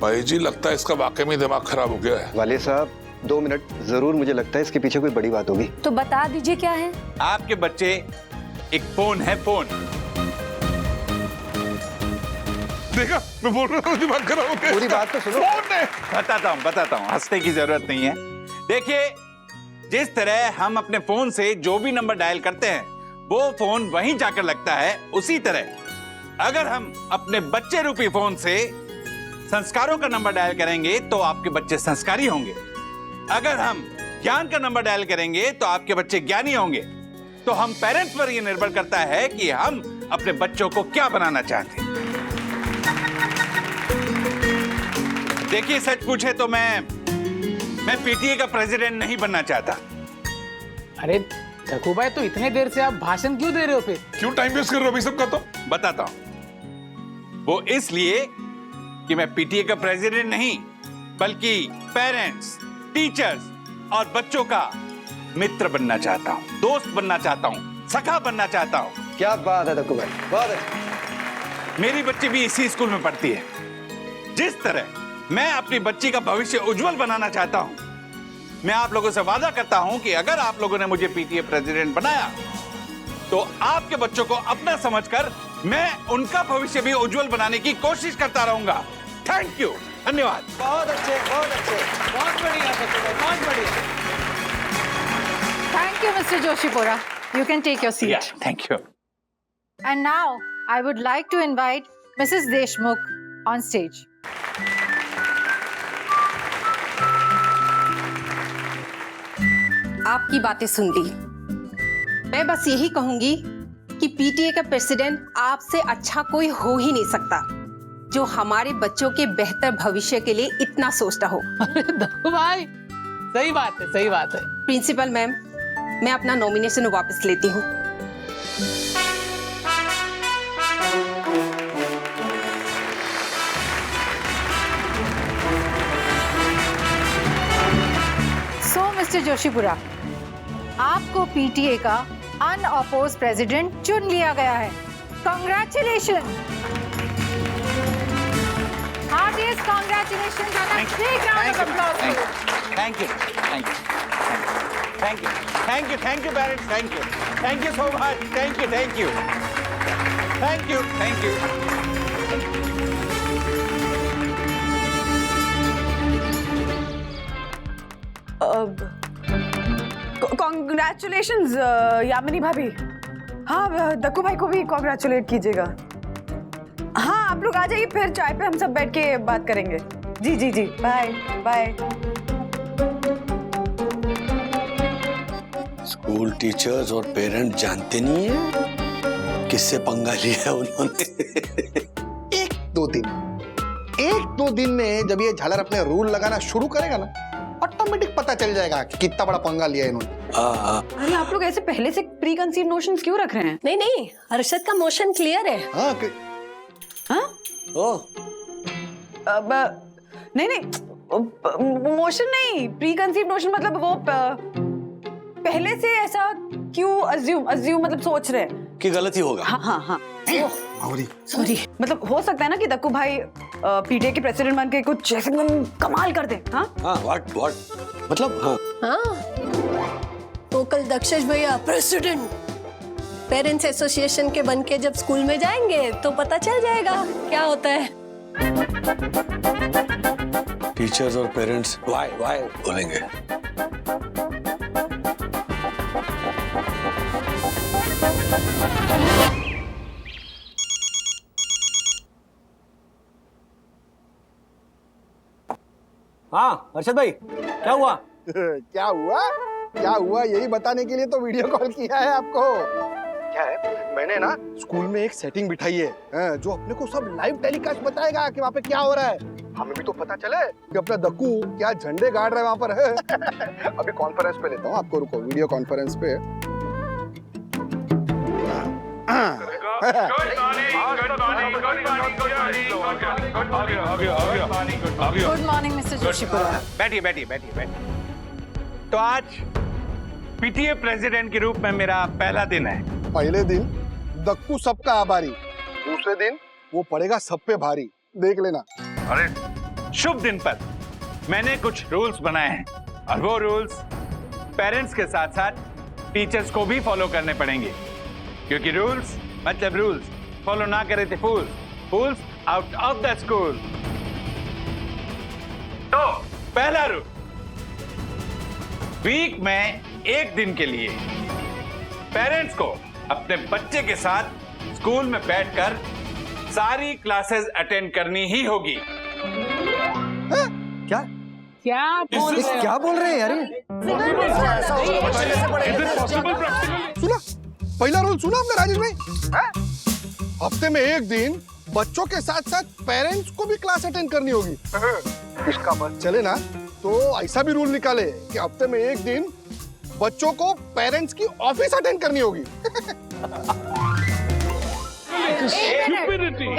[SPEAKER 12] भाई जी लगता है इसका वाकई में दिमाग खराब हो गया है।
[SPEAKER 7] वाले साहब 2 मिनट, जरूर मुझे लगता है इसके पीछे कोई बड़ी बात होगी।
[SPEAKER 9] तो बता दीजिए क्या है?
[SPEAKER 1] आपके बच्चे एक फोन है, फोन।
[SPEAKER 12] देखा, मैं बोल रहा हूँ दिमाग खराब हो गया।
[SPEAKER 7] पूरी बात तो सुनो।
[SPEAKER 12] फोन है।
[SPEAKER 1] बताता हूँ, हंसने की जरूरत नहीं है। देखिए, जिस तरह हम अपने फोन से जो भी नंबर डायल करते हैं वो फोन वहीं जाकर लगता है, उसी तरह अगर हम अपने बच्चे रूपी फोन से संस्कारों का नंबर डायल करेंगे तो आपके बच्चे संस्कारी होंगे। अगर हम ज्ञान का नंबर डायल करेंगे तो आपके बच्चे ज्ञानी होंगे। तो हम पेरेंट्स पर यह निर्भर करता है कि हम अपने बच्चों को क्या बनाना चाहते हैं। देखिए, सच पूछे तो मैं पीटीए का प्रेसिडेंट नहीं बनना चाहता।
[SPEAKER 16] अरे धक्कू भाई, तो इतने देर से आप भाषण क्यों दे रहे हो? फिर
[SPEAKER 12] क्यों टाइम वेस्ट कर रहे हो अभी सबका? तो
[SPEAKER 1] बताता हूं। वो इसलिए कि मैं पीटीए का प्रेसिडेंट नहीं, बल्कि पेरेंट्स, टीचर्स और बच्चों का मित्र बनना चाहता हूं, दोस्त बनना चाहता हूं, सखा बनना चाहता हूं।
[SPEAKER 7] क्या बात है दक्कू भाई, बहुत अच्छा।
[SPEAKER 1] मेरी बच्ची भी इसी स्कूल में पढ़ती है। जिस तरह मैं अपनी बच्ची का भविष्य उज्जवल बनाना चाहता हूं, मैं आप लोगों से वादा करता हूं कि अगर आप लोगों ने मुझे पीटीए प्रेसिडेंट बनाया तो आपके बच्चों को अपना समझकर मैं उनका भविष्य भी उज्जवल बनाने की कोशिश करता रहूंगा। थैंक यू, धन्यवाद।
[SPEAKER 7] बहुत अच्छे, बहुत अच्छे,
[SPEAKER 16] बहुत बढ़िया, बहुत बढ़िया।
[SPEAKER 15] Thank you, Mr. Joshipura. You can take your seat.
[SPEAKER 1] Thank you.
[SPEAKER 15] And now, I would like to invite Mrs. Deshmukh on stage.
[SPEAKER 9] आपकी बातें सुन ली। मैं बस यही कहूंगी कि पीटीए का प्रेसिडेंट आपसे अच्छा कोई हो ही नहीं सकता जो हमारे बच्चों के बेहतर भविष्य के लिए इतना सोचता हो।
[SPEAKER 16] अरे धक्कू भाई, सही बात है, सही बात है।
[SPEAKER 9] प्रिंसिपल मैम, मैं अपना नॉमिनेशन वापस लेती हूँ।
[SPEAKER 15] So, Mr. Joshipura, आपको पीटीए का अनअपोज प्रेसिडेंट चुन लिया गया है। Congratulations! Heartiest congratulations and a big round of applause.
[SPEAKER 1] Thank you, thank you, thank you, thank you, thank you, parents, thank you so much, thank you, thank you, thank you, thank you.
[SPEAKER 10] Congratulations Yamini भाभी। हाँ, दक्कू भाई को भी कॉन्ग्रेचुलेट कीजिएगा। हाँ, आप लोग आ जाइए, फिर चाय पे हम सब बैठ के बात करेंगे। जी जी जी, बाय बाय।
[SPEAKER 5] स्कूल टीचर्स और पेरेंट जानते नहीं है किससे पंगा लिया है उन्होंने।
[SPEAKER 7] एक दो दिन में जब ये झालर अपने रूल लगाना शुरू करेगा ना, ऑटोमेटिक पता चल जाएगा कि कितना बड़ा पंगा लिया इन्होंने।
[SPEAKER 10] अरे आप लोग ऐसे पहले से प्री कंसीव नोशंस क्यों रख रहे हैं?
[SPEAKER 9] नहीं नहीं, अरशद का मोशन क्लियर है।
[SPEAKER 7] हाँ,
[SPEAKER 10] नहीं नहीं, मोशन नहीं, प्री कंसीव नोशन मतलब वो पहले से ऐसा क्यों अज्यूम मतलब सोच रहे हैं
[SPEAKER 5] कि गलत ही होगा।
[SPEAKER 10] हाँ हाँ हाँ, सॉरी, मतलब हो सकता है ना कि दक्कू भाई पीटीए के प्रेसिडेंट बन के कुछ ऐसे कमाल कर दे। हाँ
[SPEAKER 5] हाँ, व्हाट मतलब? हाँ
[SPEAKER 9] हाँ, तो कल दक्षेश भैया प्रेसिडेंट पेरेंट्स एसोसिएशन के बन के जब स्कूल में जाएंगे तो पता चल जाएगा क्या होता है।
[SPEAKER 5] टीचर्स और पेरेंट्स वाई बोलेंगे।
[SPEAKER 3] हाँ अर्शद भाई, क्या हुआ?
[SPEAKER 7] क्या हुआ यही बताने के लिए तो वीडियो कॉल किया है आपको। क्या है, मैंने ना स्कूल में एक सेटिंग बिठाई है जो अपने को सब लाइव टेलीकास्ट बताएगा कि वहाँ पे क्या हो रहा है। हमें भी तो पता चले कि अपना दक्कू क्या झंडे गाड़ रहा है वहाँ पर। अभी कॉन्फ्रेंस पे लेता हूँ आपको, रुको, वीडियो कॉन्फ्रेंस पे।
[SPEAKER 15] Good morning mister Joshipura.
[SPEAKER 11] बैठिए बैठिए बैठिए बैठिए। तो आज पीटीए प्रेसिडेंट के रूप में मेरा पहला दिन है।
[SPEAKER 7] पहले दिन दक्कू सबका आभारी, दूसरे दिन वो पड़ेगा सब पे भारी, देख लेना।
[SPEAKER 11] अरे शुभ दिन पर मैंने कुछ रूल्स बनाए हैं और वो रूल्स पेरेंट्स के साथ साथ टीचर्स को भी फॉलो करने पड़ेंगे, क्योंकि रूल्स मतलब रूल्स, फॉलो ना करे थे फूल्स, फूल्स आउट ऑफ द स्कूल। तो पहला रूल, वीक में एक दिन के लिए पेरेंट्स को अपने बच्चे के साथ स्कूल में बैठकर सारी क्लासेस अटेंड करनी ही होगी।
[SPEAKER 7] क्या
[SPEAKER 16] क्या
[SPEAKER 7] बोल रहे हैं यार? सुना, पहला रूल सुना आपने राजेश भाई? हफ्ते में एक दिन बच्चों के साथ साथ पेरेंट्स को भी क्लास अटेंड करनी होगी। इसका बस चले ना तो ऐसा भी रूल निकाले कि हफ्ते में एक दिन बच्चों को पेरेंट्स की ऑफिस अटेंड करनी होगी।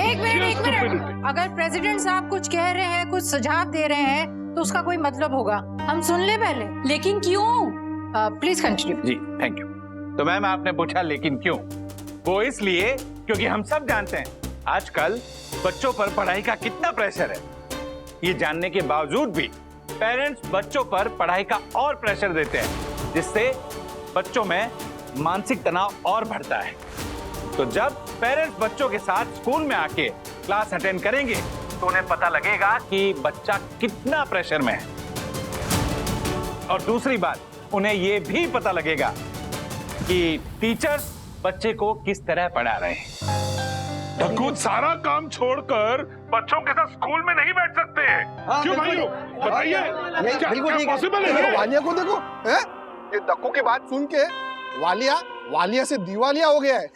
[SPEAKER 15] एक मिनट। अगर प्रेसिडेंट साहब कुछ कह रहे हैं, कुछ सुझाव दे रहे हैं, तो उसका कोई मतलब होगा। हम सुन ले पहले। लेकिन क्यों? Please continue.
[SPEAKER 11] जी थैंक यू। तो मैम आपने पूछा लेकिन क्यों? वो इसलिए क्योंकि हम सब जानते हैं आजकल बच्चों पर पढ़ाई का कितना प्रेशर है। ये जानने के बावजूद भी पेरेंट्स बच्चों पर पढ़ाई का और प्रेशर देते हैं, जिससे बच्चों में मानसिक तनाव और बढ़ता है। तो जब पेरेंट्स बच्चों के साथ स्कूल में आके क्लास अटेंड करेंगे तो उन्हें पता लगेगा कि बच्चा कितना प्रेशर में है। और दूसरी बात, उन्हें ये भी पता लगेगा कि टीचर्स बच्चे को किस तरह पढ़ा रहे हैं।
[SPEAKER 12] दक्कू सारा काम छोड़कर बच्चों के साथ स्कूल में नहीं बैठ सकते हैं। क्यों भाइयों? बताइए,
[SPEAKER 7] बिल्कुल ठीक
[SPEAKER 12] पॉसिबल
[SPEAKER 7] है।
[SPEAKER 12] है?
[SPEAKER 7] वालिया को देखो, हैं? ये दक्कू की बात सुन के वालिया से दीवालिया हो गया है।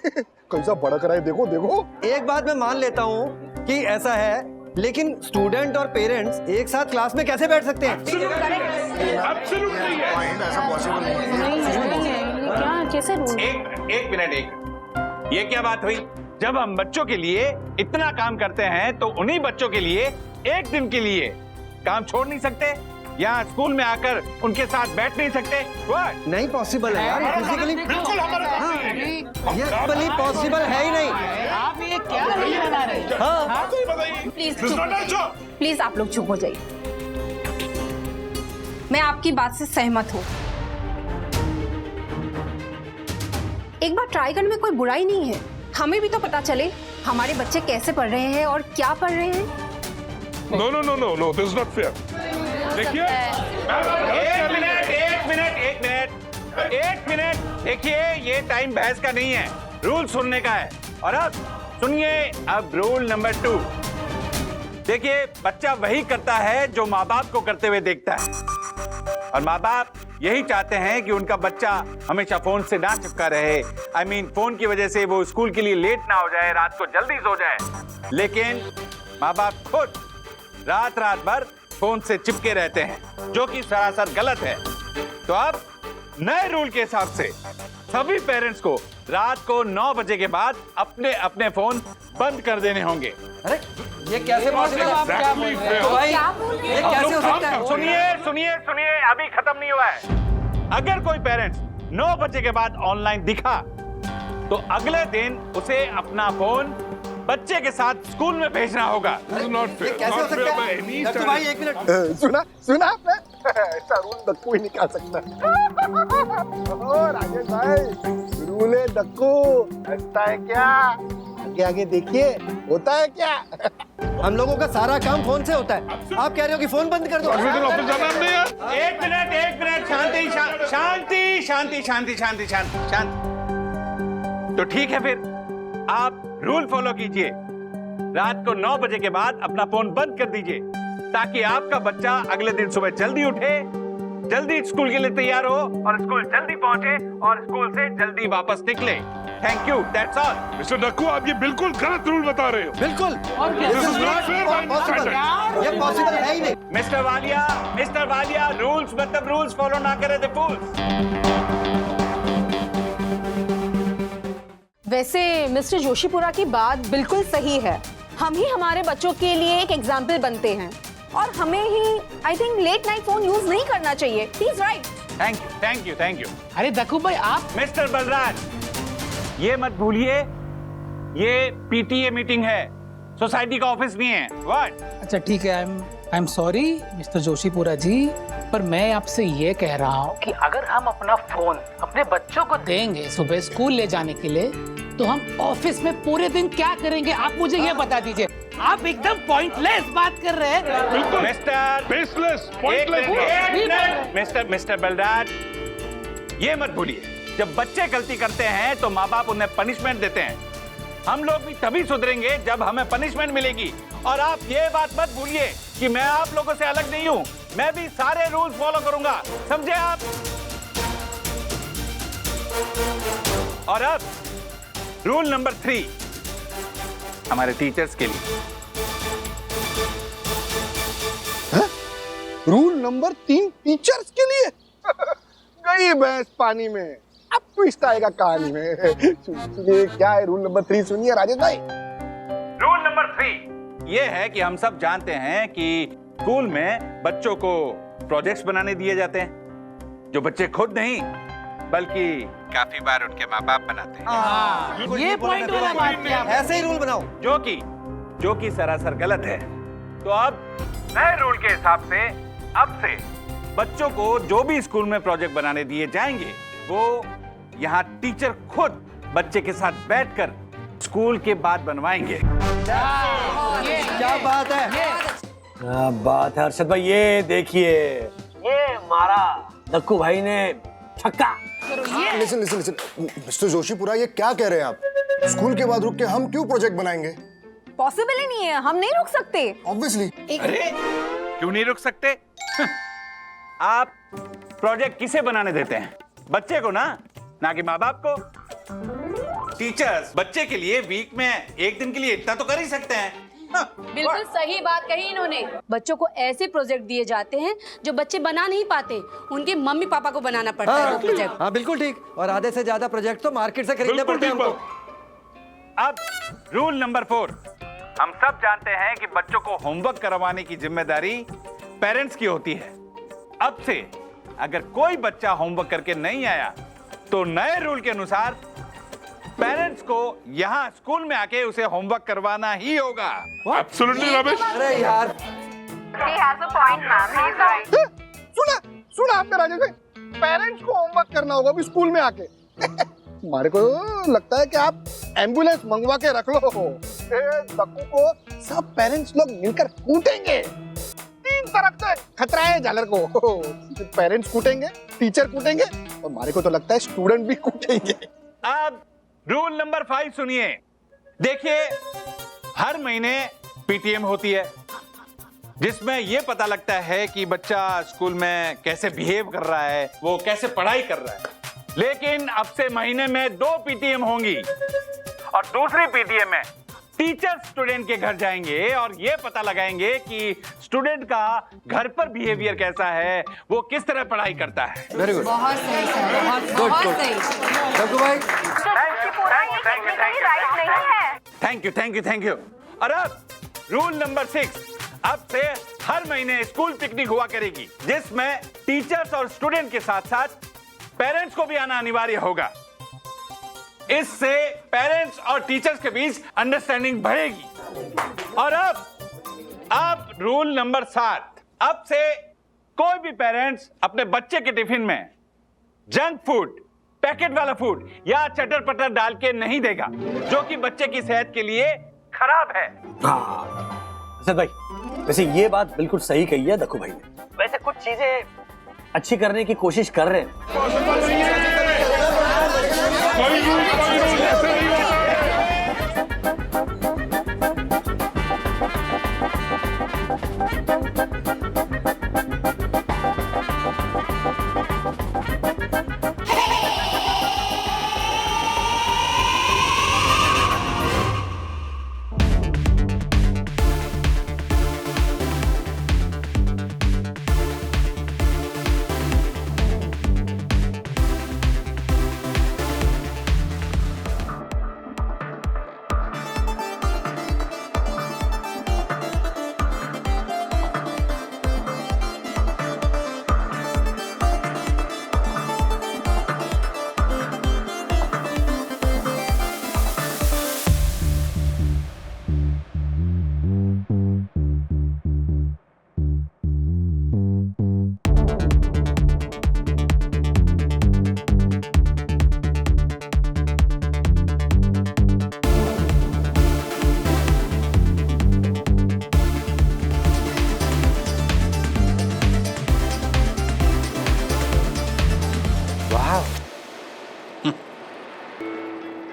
[SPEAKER 7] कैसा भड़क रहा है, देखो देखो।
[SPEAKER 17] एक बात मैं मान लेता हूँ कि ऐसा है, लेकिन स्टूडेंट और पेरेंट्स एक साथ क्लास में कैसे बैठ सकते हैं?
[SPEAKER 6] कैसे रूल?
[SPEAKER 11] एक मिनट, ये क्या बात हुई? जब हम बच्चों के लिए इतना काम करते हैं तो उन्हीं बच्चों के लिए एक दिन के लिए काम छोड़ नहीं सकते? यहाँ स्कूल में आकर उनके साथ बैठ नहीं सकते?
[SPEAKER 17] नहीं पॉसिबल है यार, फिजिकली
[SPEAKER 11] बिल्कुल
[SPEAKER 17] ये पॉसिबल है ही नहीं।
[SPEAKER 15] आप ये क्या बना रहे हैं?
[SPEAKER 17] हाँ
[SPEAKER 9] प्लीज आप लोग चुप हो जाइए। मैं आपकी बात से सहमत हूँ। एक बार ट्राई करने में कोई बुराई नहीं है। हमें भी तो पता चले हमारे बच्चे कैसे पढ़ रहे हैं और क्या पढ़ रहे हैं।
[SPEAKER 12] No, this is not fair. देखिए,
[SPEAKER 11] एक मिनट, देखिए ये टाइम बहस का नहीं है, रूल सुनने का है। और अब सुनिए, अब रूल नंबर 2। देखिए, बच्चा वही करता है जो माँ बाप को करते हुए देखता है, और माँ बाप यही चाहते हैं कि उनका बच्चा हमेशा फोन से ना चिपका रहे। I mean, फोन की वजह से वो स्कूल के लिए लेट ना हो जाए, रात को जल्दी सो जाए। लेकिन माँ बाप खुद रात भर फोन से चिपके रहते हैं, जो कि सरासर गलत है। तो अब नए रूल के हिसाब से सभी पेरेंट्स को रात को 9 बजे के बाद अपने अपने फोन बंद कर देने होंगे।
[SPEAKER 17] अरे ये कैसे पॉसिबल है? आप क्या बोल रहे हैं? भाई ये कैसे हो सकता है?
[SPEAKER 11] सुनिए, अभी खत्म नहीं हुआ है। अगर कोई पेरेंट्स 9 बजे के बाद ऑनलाइन दिखा तो अगले दिन उसे अपना फोन बच्चे के साथ स्कूल में भेजना होगा।
[SPEAKER 17] ये कैसे हो सकता है? दत्तू भाई एक मिनट।
[SPEAKER 7] सुना आपने? ऐसा रूल दक्कू ही निकाल सकता है। ओ राजेश भाई, रूल है दक्कू, ऐसा है क्या? आगे देखिए, होता है क्या?
[SPEAKER 17] हम लोगों का सारा काम फोन से होता है। आप कह रहे हो कि फोन बंद कर दो?
[SPEAKER 11] एक मिनट, शांति। तो ठीक है, फिर आप रूल फॉलो कीजिए। रात को 9 बजे के बाद अपना फोन बंद कर दीजिए, ताकि आपका बच्चा अगले दिन सुबह जल्दी उठे, जल्दी स्कूल के लिए तैयार हो और स्कूल जल्दी पहुंचे और स्कूल से जल्दी वापस निकले। Thank you, that's all.
[SPEAKER 12] Mister Dakku, आप ये बिल्कुल गलत रूल बता रहे हो।
[SPEAKER 17] बिल्कुल ये पॉसिबल है ही नहीं।
[SPEAKER 11] मिस्टर वालिया, रूल्स मतलब रूल्स फॉलो ना करे तो फूल्स।
[SPEAKER 9] वैसे मिस्टर जोशीपुरा की बात बिल्कुल सही है। हम ही हमारे बच्चों के लिए एक एग्जाम्पल बनते हैं और हमें ही I think late night phone use नहीं करना चाहिए। He is right.
[SPEAKER 11] Thank you.
[SPEAKER 16] अरे दक्कू भाई आप
[SPEAKER 11] मिस्टर बलराज, ये मत भूलिए ये पीटीए मीटिंग है, सोसाइटी का ऑफिस नहीं है। व्हाट?
[SPEAKER 16] अच्छा ठीक है, I am sorry mister Joshipura ji, पर मैं आपसे ये कह रहा हूँ कि अगर हम अपना फोन अपने बच्चों को देंगे सुबह स्कूल ले जाने के लिए, तो हम ऑफिस में पूरे दिन क्या करेंगे आप मुझे ये बता दीजिए। आप एकदम पॉइंटलेस बात कर रहे हैं।
[SPEAKER 11] मिस्टर बलराज, ये मत भूलिए जब बच्चे गलती करते हैं तो माँ बाप उन्हें पनिशमेंट देते हैं। हम लोग भी तभी सुधरेंगे जब हमें पनिशमेंट मिलेगी। और आप ये बात मत भूलिए कि मैं आप लोगों से अलग नहीं हूँ, मैं भी सारे रूल्स फॉलो करूंगा, समझे आप? और अब रूल नंबर 3 हमारे टीचर्स के लिए।
[SPEAKER 7] रूल नंबर 3 टीचर्स के लिए? गई भैंस पानी में, अब ट्विस्ट आएगा कहानी में। सुनिए क्या है रूल नंबर 3, सुनिए राजेश भाई।
[SPEAKER 11] रूल नंबर 3 ये है कि हम सब जानते हैं कि स्कूल में बच्चों को प्रोजेक्ट्स बनाने दिए जाते हैं, जो बच्चे खुद नहीं बल्कि काफी बार उनके माँ बाप बनाते हैं।
[SPEAKER 16] ये पॉइंट वाला बात किया।
[SPEAKER 17] ऐसे ही रूल बनाओ
[SPEAKER 11] जो कि सरासर गलत है। तो अब नए रूल के हिसाब से अब से बच्चों को जो भी स्कूल में प्रोजेक्ट बनाने दिए जाएंगे वो यहाँ टीचर खुद बच्चे के साथ बैठकर स्कूल के बाद बनवाएंगे।
[SPEAKER 17] क्या बात है,
[SPEAKER 5] क्या बात है हर्षद भाई, ये देखिए ये मारा दक्कू भाई ने छक्का।
[SPEAKER 7] लिसन मिस्टर जोशीपुरा, ये क्या कह रहे हैं आप? स्कूल के बाद रुक के हम क्यों प्रोजेक्ट बनाएंगे?
[SPEAKER 10] पॉसिबल ही नहीं है, हम नहीं रुक सकते।
[SPEAKER 7] ऑब्वियसली।
[SPEAKER 11] अरे क्यों नहीं रुक सकते? आप प्रोजेक्ट किसे बनाने देते हैं? बच्चे को ना कि माँ बाप को। टीचर्स बच्चे के लिए वीक में एक दिन के लिए इतना तो कर ही सकते हैं।
[SPEAKER 9] बिल्कुल सही बात कही इन्होंने। बच्चों को ऐसे प्रोजेक्ट दिए जाते हैं जो बच्चे बना नहीं पाते, उनके मम्मी पापा को बनाना पड़ता है वो प्रोजेक्ट।
[SPEAKER 17] हाँ बिल्कुल ठीक, और आधे से ज्यादा प्रोजेक्ट तो मार्केट से खरीदने पड़ते हैं हमको।
[SPEAKER 11] अब रूल नंबर 4, हम सब जानते हैं कि बच्चों को होमवर्क करवाने की जिम्मेदारी पेरेंट्स की होती है। अब से अगर कोई बच्चा होमवर्क करके नहीं आया तो नए रूल के अनुसार पेरेंट्स को यहाँ स्कूल में आके उसे होमवर्क करवाना ही होगा।
[SPEAKER 12] एब्सोल्युटली रमेश।
[SPEAKER 17] अरे यार
[SPEAKER 7] सुना आपने राजेश भाई, पेरेंट्स को होमवर्क करना होगा भी स्कूल में आके। हमारे को लगता है कि आप एम्बुलेंस मंगवा के रख लो। दक्कू को सब पेरेंट्स लोग मिलकर कूटेंगे। 3 तरफ से खतरा है झालर को। पेरेंट्स कूटेंगे, टीचर कूटेंगे और हमारे को तो लगता है स्टूडेंट भी कूटेंगे।
[SPEAKER 11] अब रूल नंबर 5 सुनिए। देखिए, हर महीने पीटीएम होती है जिसमें यह पता लगता है कि बच्चा स्कूल में कैसे बिहेव कर रहा है, वो कैसे पढ़ाई कर रहा है। लेकिन अब से महीने में 2 पीटीएम होंगी और दूसरी पीटीएम में टीचर स्टूडेंट के घर जाएंगे और ये पता लगाएंगे कि स्टूडेंट का घर पर बिहेवियर कैसा है, वो किस तरह पढ़ाई करता है।
[SPEAKER 17] वेरी गुड,
[SPEAKER 9] बहुत सही सर, बहुत सही।
[SPEAKER 17] दक्कू भाई
[SPEAKER 11] थैंक यू। और अब रूल नंबर 6, अब से हर महीने स्कूल पिकनिक हुआ करेगी जिसमें टीचर्स और स्टूडेंट के साथ साथ पेरेंट्स को भी आना अनिवार्य होगा। इससे पेरेंट्स और टीचर्स के बीच अंडरस्टैंडिंग बढ़ेगी। और अब रूल नंबर 7, अब से कोई भी पेरेंट्स अपने बच्चे के टिफिन में जंक फूड, पैकेट वाला फूड या चटर पटर डाल के नहीं देगा, जो कि बच्चे की सेहत के लिए खराब है।
[SPEAKER 5] हर्षद भाई, वैसे ये बात बिल्कुल सही कही है दक्कू भाई ने। वैसे कुछ चीजें अच्छी करने की कोशिश कर रहे हैं।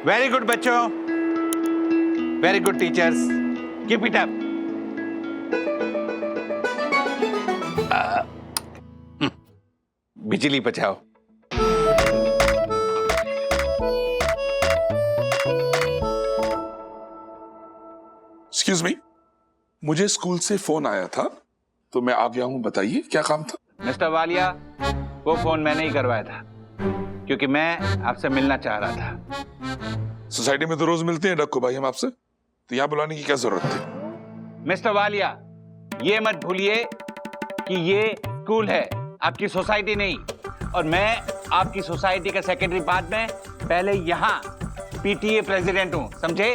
[SPEAKER 11] वेरी गुड बच्चों, very good teachers, keep it up. बिजली बचाओ।
[SPEAKER 18] एक्सक्यूज मी, मुझे स्कूल से फोन आया था तो मैं आ गया हूं, बताइए क्या काम था?
[SPEAKER 11] मिस्टर वालिया, वो फोन मैंने ही करवाया था क्योंकि मैं आपसे मिलना चाह रहा था।
[SPEAKER 18] सोसाइटी में तो रोज मिलते हैं डक्कू भाई हम आपसे, तो यहाँ बुलाने की क्या जरूरत थी?
[SPEAKER 11] मिस्टर वालिया, ये मत भूलिए कि ये स्कूल है, आपकी सोसाइटी नहीं, और मैं आपकी सोसाइटी का सेक्रेटरी बाद में पहले यहाँ पीटीए प्रेसिडेंट हूँ, समझे?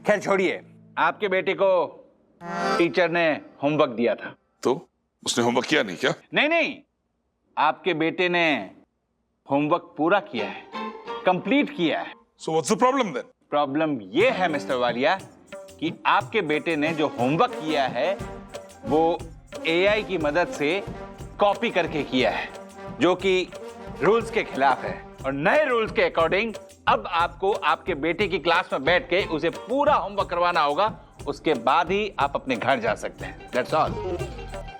[SPEAKER 11] खैर छोड़िए, आपके बेटे को टीचर ने होमवर्क दिया था।
[SPEAKER 18] तो उसने होमवर्क किया नहीं क्या?
[SPEAKER 11] नहीं, आपके बेटे ने होमवर्क पूरा किया है, कंप्लीट किया है।
[SPEAKER 18] So what's the problem then?
[SPEAKER 11] Problem ये है मिस्टर वालिया कि आपके बेटे ने जो होमवर्क किया है वो एआई की मदद से कॉपी करके किया है, जो कि रूल्स के खिलाफ है, और नए रूल्स के अकॉर्डिंग अब आपको आपके बेटे की क्लास में बैठ के उसे पूरा होमवर्क करवाना होगा, उसके बाद ही आप अपने घर जा सकते हैं। That's all.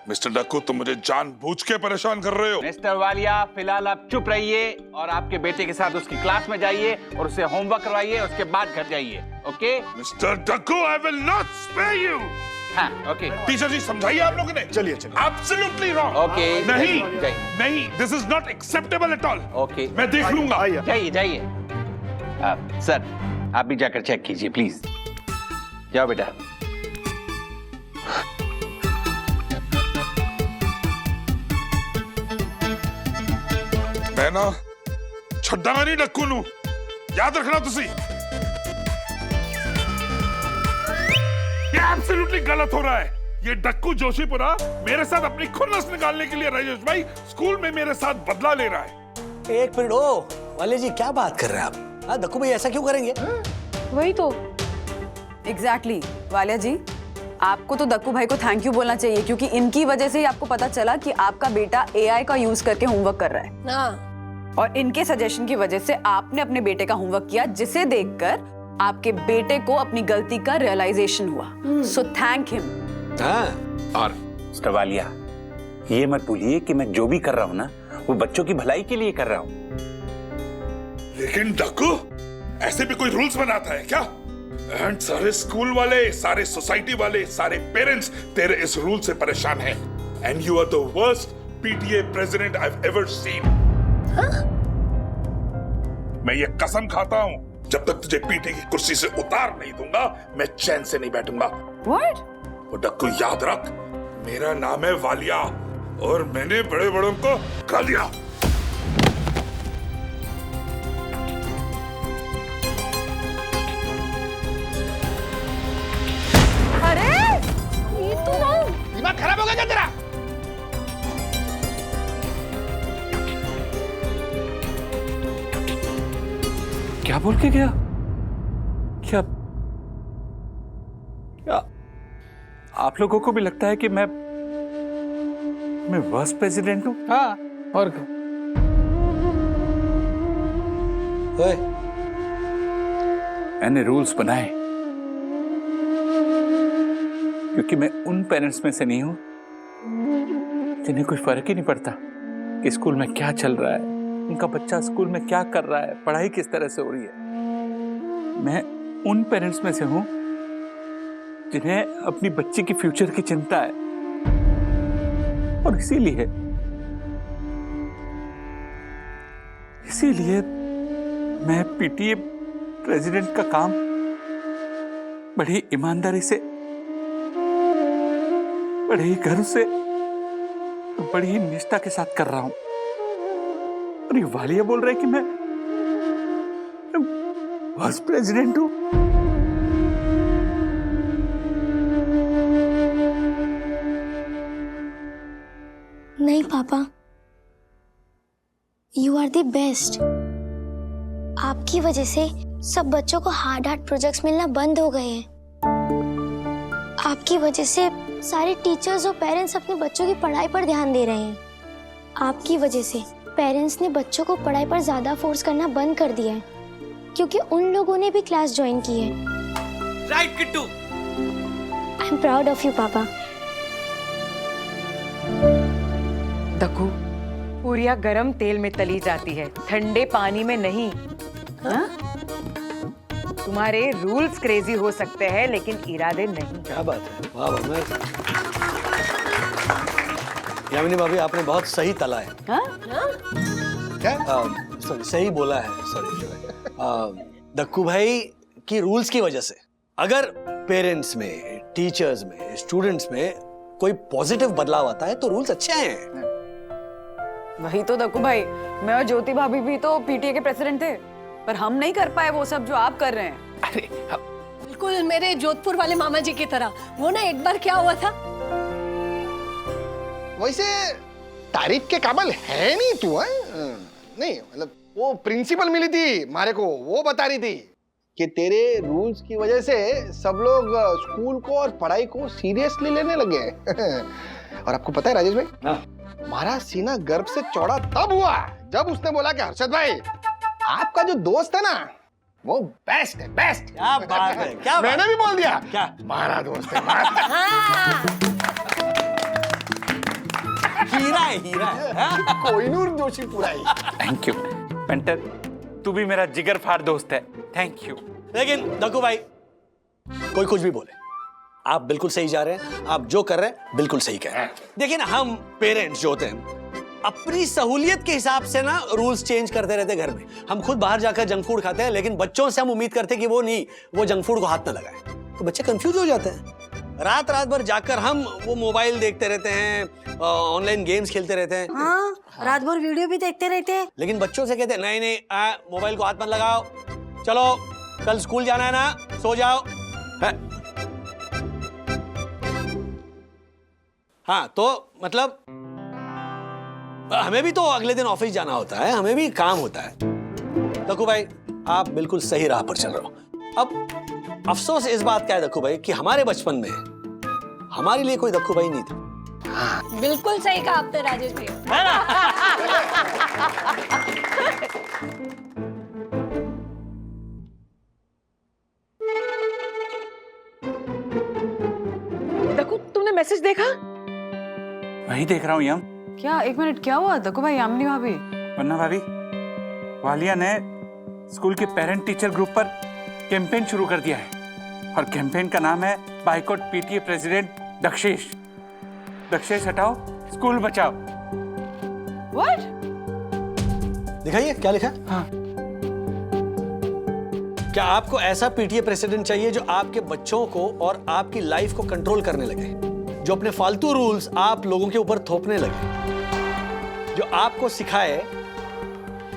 [SPEAKER 18] मिस्टर डक्कू, तुम मुझे जानबूझ के परेशान कर रहे हो।
[SPEAKER 11] मिस्टर वालिया, फिलहाल आप चुप रहिए और आपके बेटे के साथ उसकी क्लास में जाइए और उसे होमवर्क करवाइए, उसके बाद घर जाइए। Okay
[SPEAKER 18] mister Dakku, I will not spare you.
[SPEAKER 11] हाँ, ओके।
[SPEAKER 18] टीचर जी समझाइए आप लोगों ने।
[SPEAKER 4] चलिए
[SPEAKER 18] एब्सोल्युटली रॉन्ग।
[SPEAKER 11] ओके,
[SPEAKER 18] नहीं
[SPEAKER 11] जाइए।
[SPEAKER 18] नहीं, this is not acceptable at all.
[SPEAKER 11] Okay,
[SPEAKER 18] मैं देख लूंगा।
[SPEAKER 11] जाइए। सर, आप भी जाकर चेक कीजिए प्लीज। जाओ बेटा।
[SPEAKER 18] मैं ना छड्डांगा नहीं डक्कू नू, याद रखना तुसी। ये एब्सोल्युटली गलत हो रहा है। ये डक्कू जोशीपुरा मेरे साथ अपनी खुन्नस निकालने के लिए राजेश भाई स्कूल में मेरे साथ बदला ले रहा है।
[SPEAKER 5] एक मिनट, ओ वाले जी क्या बात कर रहे हैं आप? हाँ, डक्कू भाई ऐसा क्यों करेंगे?
[SPEAKER 10] वही तो एग्जैक्टली वालिया जी, आपको तो दक्कू भाई को थैंक यू बोलना चाहिए, क्योंकि इनकी वजह से ही आपको पता चला कि आपका बेटा एआई का यूज करके होमवर्क कर रहा है। और इनके सजेशन की वजह से आपने अपने बेटे का होमवर्क किया, जिसे देखकर आपके बेटे को अपनी गलती का रियलाइजेशन हुआ। So thank him.
[SPEAKER 11] और मिस्टर वालिया, ये मत भूलिए कि मैं जो भी कर रहा हूँ ना, वो बच्चों की भलाई के लिए कर रहा हूँ।
[SPEAKER 18] लेकिन डक्कू, ऐसे भी कोई रूल्स बनाता है क्या? एंड सारे स्कूल वाले, सारे सोसाइटी वाले, सारे पेरेंट्स तेरे इस रूल से परेशान हैं। And you are the worst PTA president I have ever seen. मैं ये कसम खाता हूँ, जब तक तुझे पीटीए की कुर्सी से उतार नहीं दूंगा, मैं चैन से नहीं बैठूंगा।
[SPEAKER 10] What?
[SPEAKER 18] वो डक्कू याद रख, मेरा नाम है वालिया और मैंने बड़े बड़ों को खा दिया।
[SPEAKER 10] अरे ये तो
[SPEAKER 18] दिमाग खराब हो गया क्या तेरा?
[SPEAKER 11] क्या बोल के गया? क्या आप लोगों को भी लगता है कि मैं वर्स्ट प्रेसिडेंट हूं?
[SPEAKER 16] हाँ, और क्या?
[SPEAKER 11] मैंने रूल्स बनाए क्योंकि मैं उन पेरेंट्स में से नहीं हूं जिन्हें कोई फर्क ही नहीं पड़ता कि स्कूल में क्या चल रहा है, उनका बच्चा स्कूल में क्या कर रहा है, पढ़ाई किस तरह से हो रही है। मैं उन पेरेंट्स में से हूं जिन्हें अपनी बच्ची की फ्यूचर की चिंता है, और इसीलिए मैं पीटीए प्रेसिडेंट का काम बड़ी ईमानदारी से, बड़े ही गर्व से, बड़ी ही निष्ठा के साथ कर रहा हूं। और ये वालिया बोल रहा है कि मैं वाइस प्रेसिडेंट हूं।
[SPEAKER 19] नहीं पापा, यू आर द बेस्ट। आपकी वजह से सब बच्चों को हार्ड प्रोजेक्ट्स मिलना बंद हो गए हैं। आपकी वजह से सारे टीचर्स और पेरेंट्स अपने बच्चों की पढ़ाई पर ध्यान दे रहे हैं। आपकी वजह से पेरेंट्स ने बच्चों को पढ़ाई पर ज्यादा फोर्स करना बंद कर दिया है। क्योंकि उन लोगों ने भी क्लास ज्वाइन की है।
[SPEAKER 5] Right Kittu.
[SPEAKER 19] I am proud of you पापा।
[SPEAKER 2] दक्कू, पूरियां गरम तेल में तली जाती है, ठंडे पानी में नहीं। हाँ? तुम्हारे रूल्स क्रेजी हो सकते हैं लेकिन इरादे नहीं।
[SPEAKER 5] क्या बात है, वाह वाह। मैं यामिनी भाभी आपने बहुत सही तला है।
[SPEAKER 7] क्या?
[SPEAKER 5] सॉरी, सही बोला है, सॉरी। दक्कू भाई की रूल्स की वजह से अगर पेरेंट्स में, टीचर्स में, स्टूडेंट्स में कोई पॉजिटिव बदलाव आता है तो रूल्स अच्छे हैं।
[SPEAKER 10] वही तो दक्कू भाई, मैं और ज्योति भाभी भी तो पीटीए के प्रेसिडेंट थे, पर हम नहीं कर पाए वो सब जो आप कर रहे हैं।
[SPEAKER 6] अरे बिल्कुल मेरे जोधपुर वाले मामा जी की तरह। वो ना एक बार क्या हुआ था,
[SPEAKER 7] वैसे तारीफ के काबिल है नहीं तू, है? नहीं मतलब वो प्रिंसिपल मिली थी मारे को, वो बता रही थी कि तेरे रूल्स की वजह से सब लोग स्कूल को और पढ़ाई को सीरियसली लेने लगे और आपको पता है राजेश भाई, हमारा सीना गर्व से चौड़ा तब हुआ जब उसने बोला कि हर्षद भाई आपका जो दोस्त है ना वो बेस्ट है, बेस्ट।
[SPEAKER 5] क्या बात है, क्या बात?
[SPEAKER 7] मैंने भी बोल दिया
[SPEAKER 5] क्या?
[SPEAKER 7] हमारा दोस्त है।
[SPEAKER 5] हीरा है, हीरा है।
[SPEAKER 7] कोहिनूर जोशीपुरा ही।
[SPEAKER 11] थैंक यू पेंटर, तू भी मेरा जिगर फाड़ दोस्त है। Thank you.
[SPEAKER 5] लेकिन दक्कू भाई कोई कुछ भी बोले, आप बिल्कुल सही जा रहे हैं, आप जो कर रहे हैं बिल्कुल सही कह रहे हैं। देखिए ना, हम पेरेंट्स जो होते हैं अपनी सहूलियत के हिसाब से ना रूल्स चेंज करते रहते घर में। हम खुद बाहर जाकर जंक फूड खाते हैं, लेकिन बच्चों से हम उम्मीद करते हैं कि वो जंक फूड को हाथ ना लगाए, तो बच्चे कंफ्यूज हो जाते हैं। रात भर जाकर हम वो मोबाइल देखते रहते हैं, ऑनलाइन गेम्स खेलते रहते हैं।
[SPEAKER 6] हाँ, रात भर वीडियो भी देखते रहते हैं।
[SPEAKER 5] लेकिन बच्चों से कहते हैं नहीं मोबाइल को हाथ मत लगाओ, चलो कल स्कूल जाना है ना, सो जाओ। हाँ, तो मतलब हमें भी तो अगले दिन ऑफिस जाना होता है, हमें भी काम होता है। दक्कू भाई आप बिल्कुल सही राह पर चल रहे हो। अब अफसोस इस बात का है दक्कू भाई कि हमारे बचपन में हमारे लिए कोई दक्कू भाई नहीं था।
[SPEAKER 6] बिल्कुल सही कहा आपने राजेश भैया।
[SPEAKER 5] है ना?
[SPEAKER 2] दक्कू, तुमने मैसेज देखा?
[SPEAKER 11] वही देख रहा हूँ यम।
[SPEAKER 10] क्या? एक मिनट, क्या हुआ दक्कू भाई? यामिनी भाभी?
[SPEAKER 11] वरना भाभी, वालिया ने स्कूल के पेरेंट टीचर ग्रुप पर कैंपेन शुरू कर दिया है और कैंपेन का नाम है boycott PTA president Dakshesh. Dakshesh हटाओ, स्कूल बचाओ।
[SPEAKER 10] What?
[SPEAKER 5] दिखाइए क्या लिखा है?
[SPEAKER 11] हाँ।
[SPEAKER 5] क्या आपको ऐसा पीटीए प्रेसिडेंट चाहिए जो आपके बच्चों को और आपकी लाइफ को कंट्रोल करने लगे, जो अपने फालतू रूल्स आप लोगों के ऊपर थोपने लगे, जो आपको सिखाए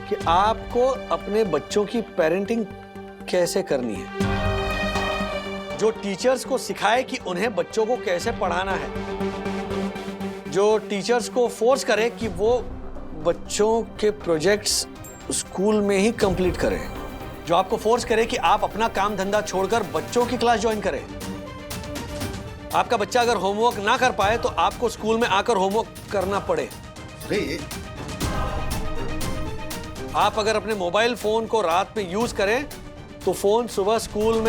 [SPEAKER 5] कि आपको अपने बच्चों की पेरेंटिंग कैसे करनी है, जो टीचर्स को सिखाए कि उन्हें बच्चों को कैसे पढ़ाना है, जो टीचर्स को फोर्स करे कि वो बच्चों के प्रोजेक्ट्स स्कूल में ही कंप्लीट करें, जो आपको फोर्स करे कि आप अपना काम धंधा छोड़कर बच्चों की क्लास ज्वाइन करें। आपका बच्चा अगर होमवर्क ना कर पाए तो आपको स्कूल में आकर होमवर्क करना पड़े। आप अगर अपने मोबाइल फोन को रात में यूज करें तो फोन सुबह स्कूल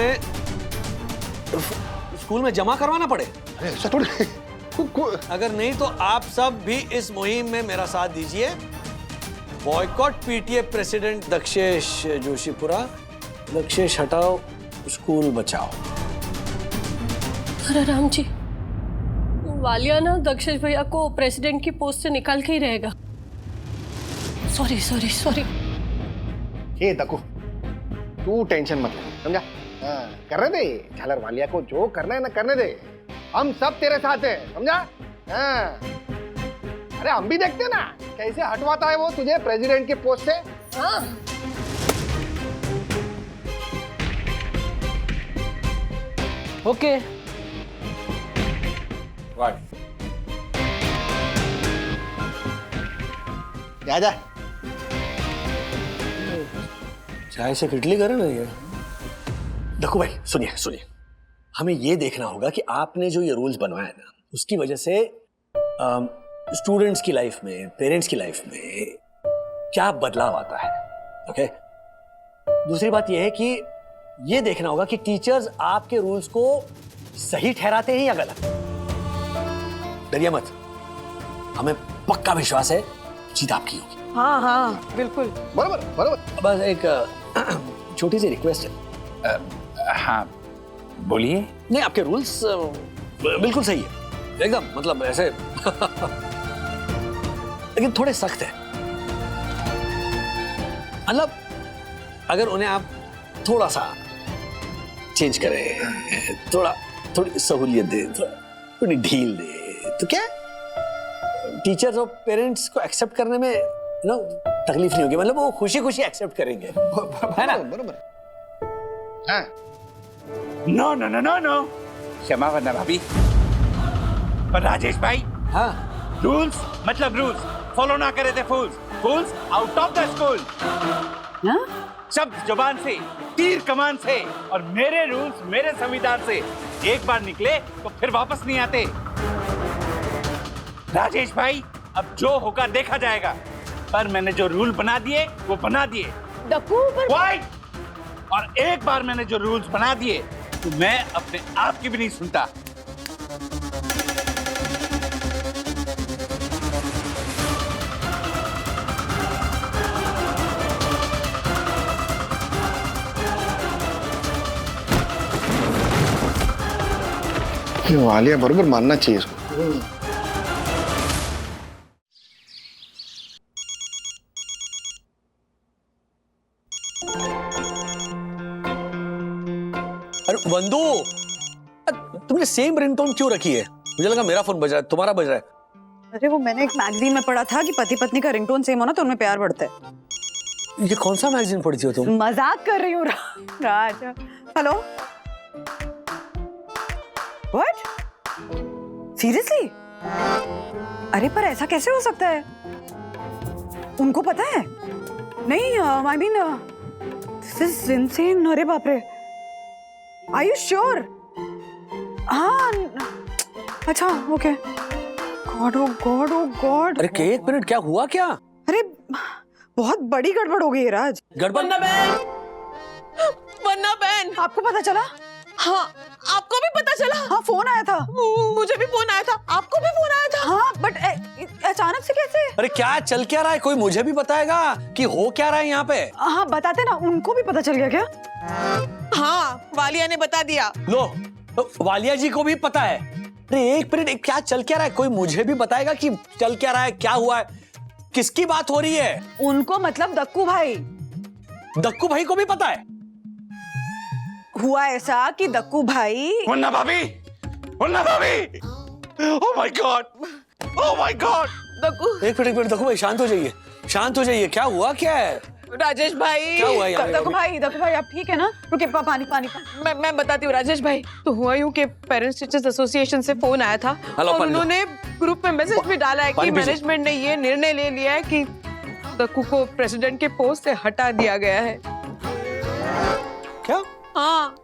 [SPEAKER 5] में जमा करवाना पड़े।
[SPEAKER 7] ऐसा थोड़ी।
[SPEAKER 5] अगर नहीं तो आप सब भी इस मुहिम में मेरा साथ दीजिए। Boycott PTA president Dakshesh Joshipura, Dakshesh हटाओ, स्कूल बचाओ।
[SPEAKER 6] अरे राम जी, वालिया ना दक्षेश भैया को प्रेसिडेंट की पोस्ट से निकाल के ही रहेगा। Sorry sorry sorry.
[SPEAKER 7] ये दक्कू, तू टेंशन मत ले, समझा? करने दे झालर वालिया को, जो करना है ना करने दे, हम सब तेरे साथ हैं, समझा? अरे हम भी देखते ना कैसे हटवाता है वो तुझे प्रेसिडेंट के पोस्ट से।
[SPEAKER 6] हाँ।
[SPEAKER 10] ओके।
[SPEAKER 7] जा जा।
[SPEAKER 5] चाय से किटली करे ना ये। दक्कू भाई सुनिए सुनिए, हमें ये देखना होगा कि आपने जो ये रूल्स बनवाया ना, उसकी वजह से स्टूडेंट्स की लाइफ में, पेरेंट्स की लाइफ में क्या बदलाव आता है। ओके, दूसरी बात यह है कि ये देखना होगा कि टीचर्स आपके रूल्स को सही ठहराते हैं या गलत। डरिए मत, हमें पक्का विश्वास है जीत आपकी होगी।
[SPEAKER 2] हाँ हाँ बिल्कुल
[SPEAKER 7] बराबर बराबर।
[SPEAKER 5] बस एक छोटी सी रिक्वेस्ट है।
[SPEAKER 11] हाँ बोलिए।
[SPEAKER 5] नहीं, आपके रूल्स बिल्कुल सही है एकदम, मतलब ऐसे लेकिन थोड़े सख्त है। मतलब अगर उन्हें आप थोड़ा सा चेंज करें, थोड़ी सहूलियत दें, थोड़ी ढील दें, तो क्या टीचर्स और पेरेंट्स को एक्सेप्ट करने में तकलीफ नहीं होगी। मतलब वो खुशी खुशी एक्सेप्ट करेंगे, है ना?
[SPEAKER 7] बराबर।
[SPEAKER 11] No no no no no, क्षमा करना भाभी, पर राजेश भाई,
[SPEAKER 5] हाँ,
[SPEAKER 11] रूल्स मतलब रूल्स फॉलो ना करे थे फूल्स, फूल्स आउट ऑफ द स्कूल। शब्द जुबान से, तीर कमान से, और मेरे रूल्स मेरे संविधान से एक बार निकले तो फिर वापस नहीं आते। राजेश भाई, अब जो होगा देखा जाएगा, पर मैंने जो रूल बना दिए वो बना दिए। वाइट, और एक बार मैंने जो रूल्स बना दिए तो मैं अपने आप की भी नहीं सुनता।
[SPEAKER 7] वालिया बरोबर मानना चाहिए इसको।
[SPEAKER 5] अरे वंदू, तुमने सेम रिंगटोन क्यों रखी है? मुझे लगा मेरा फोन बज रहा है, तुम्हारा बज रहा है।
[SPEAKER 10] अरे वो मैंने एक मैगजीन में पढ़ा था कि पति पत्नी का रिंगटोन सेम होना तो उनमें प्यार बढ़ता है।
[SPEAKER 5] ये कौन सा मैगजीन पढ़ी थी हो तुम?
[SPEAKER 10] मजाक कर रही हूँ राज। Hello, what? सीरियसली? अरे पर ऐसा कैसे हो सकता है? उनको पता है? नहीं, I mean this is insane. अरे बाप रे, आर यू श्योर? हाँ, अच्छा, ओके। गॉड ओ गॉड ओ गॉड।
[SPEAKER 5] अरे एक मिनट, क्या हुआ क्या?
[SPEAKER 10] अरे बहुत बड़ी गड़बड़ हो गई है राज।
[SPEAKER 5] गड़बड़?
[SPEAKER 2] वन्ना बहन,
[SPEAKER 10] आपको पता चला?
[SPEAKER 2] हाँ, आपको भी पता चला?
[SPEAKER 10] हाँ, फोन आया था।
[SPEAKER 2] मुझे भी फोन आया था, आपको भी फोन आया था।
[SPEAKER 10] हाँ, बट अचानक से कैसे?
[SPEAKER 5] अरे क्या चल क्या रहा है? कोई मुझे भी बताएगा कि हो क्या रहा है यहाँ पे?
[SPEAKER 10] हाँ बताते ना, उनको भी पता चल गया क्या?
[SPEAKER 2] हाँ, वालिया ने बता दिया।
[SPEAKER 5] लो, तो वालिया जी को भी पता है। अरे एक मिनट, क्या चल क्या रहा है? कोई मुझे भी बताएगा कि चल क्या रहा है, क्या हुआ है, किसकी बात हो रही है?
[SPEAKER 10] उनको मतलब दक्कू भाई।
[SPEAKER 5] दक्कू भाई को भी पता है?
[SPEAKER 10] हुआ ऐसा कि दक्कू भाई।
[SPEAKER 11] वन्ना भाभी, वन्ना भाभी, oh my God, oh my God.
[SPEAKER 2] Dakku,
[SPEAKER 5] एक मिनट दक्कू भाई, शांत हो जाइए, शांत हो जाइए। क्या हुआ क्या है?
[SPEAKER 2] राजेश भाई,
[SPEAKER 5] क्या हुआ यहाँ पे?
[SPEAKER 10] दक्कू भाई आप ठीक है ना? रुके, पानी पानी।
[SPEAKER 2] मैं बताती हूँ राजेश भाई। तो हुआ यूं कि पेरेंट्स टीचर्स एसोसिएशन से फोन आया था और उन्होंने ग्रुप में मैसेज भी डाला है कि मैनेजमेंट ने ये निर्णय ले लिया है कि दक्कू को प्रेसिडेंट के पोस्ट से हटा दिया गया है।
[SPEAKER 5] क्या?
[SPEAKER 2] हाँ।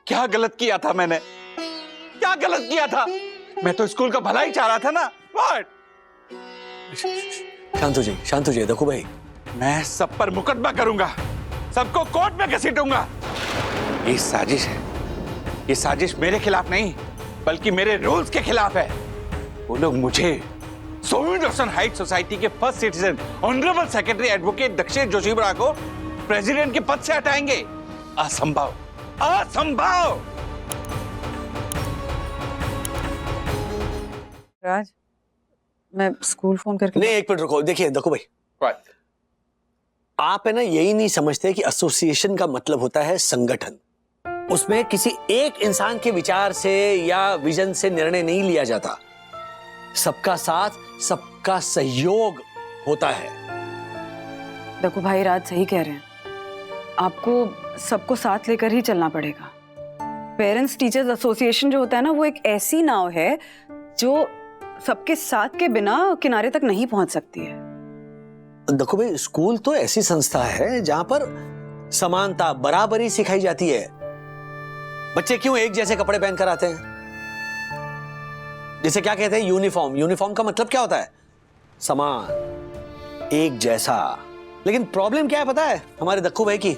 [SPEAKER 11] क्या गलत किया था मैंने? क्या गलत किया था? मैं तो स्कूल का भला ही चाह रहा था ना। व्हाट?
[SPEAKER 5] शांत हो जाइए दक्कू भाई।
[SPEAKER 11] मैं सब पर मुकदमा करूंगा, सबको कोर्ट में घसीटूंगा। ये साजिश है। ये साजिश मेरे खिलाफ नहीं, बल्कि मेरे रूल्स के खिलाफ है। वो लोग मुझे सोवियत रोशन हाइट सोसाइटी के first citizen honourable secretary advocate Dakshesh Joshipura को प्रेसिडेंट के पद से हटाएंगे। असंभव, असंभव।
[SPEAKER 10] राज, मैं स्कूल फोन करके।
[SPEAKER 5] नहीं, एक मिनट रुको। देखिए दक्कू भाई, आप है ना यही नहीं समझते कि एसोसिएशन का मतलब होता है संगठन। उसमें किसी एक इंसान के विचार से या विजन से निर्णय नहीं लिया जाता। सबका साथ, सबका सहयोग होता है।
[SPEAKER 10] दक्कू भाई राज सही कह रहे हैं, आपको सबको साथ लेकर ही चलना पड़ेगा। पेरेंट्स टीचर्स एसोसिएशन जो होता है ना, वो एक ऐसी नाव है जो सबके साथ के बिना किनारे तक नहीं पहुंच सकती है।
[SPEAKER 5] देखो भाई, स्कूल तो ऐसी संस्था है जहां पर समानता, बराबरी सिखाई जाती है। बच्चे क्यों एक जैसे कपड़े पहनकर आते हैं? जैसे क्या कहते हैं, यूनिफॉर्म। यूनिफॉर्म का मतलब क्या होता है? समान, एक जैसा, लेकिन प्रॉब्लम क्या है पता है हमारे दक्कू भाई की?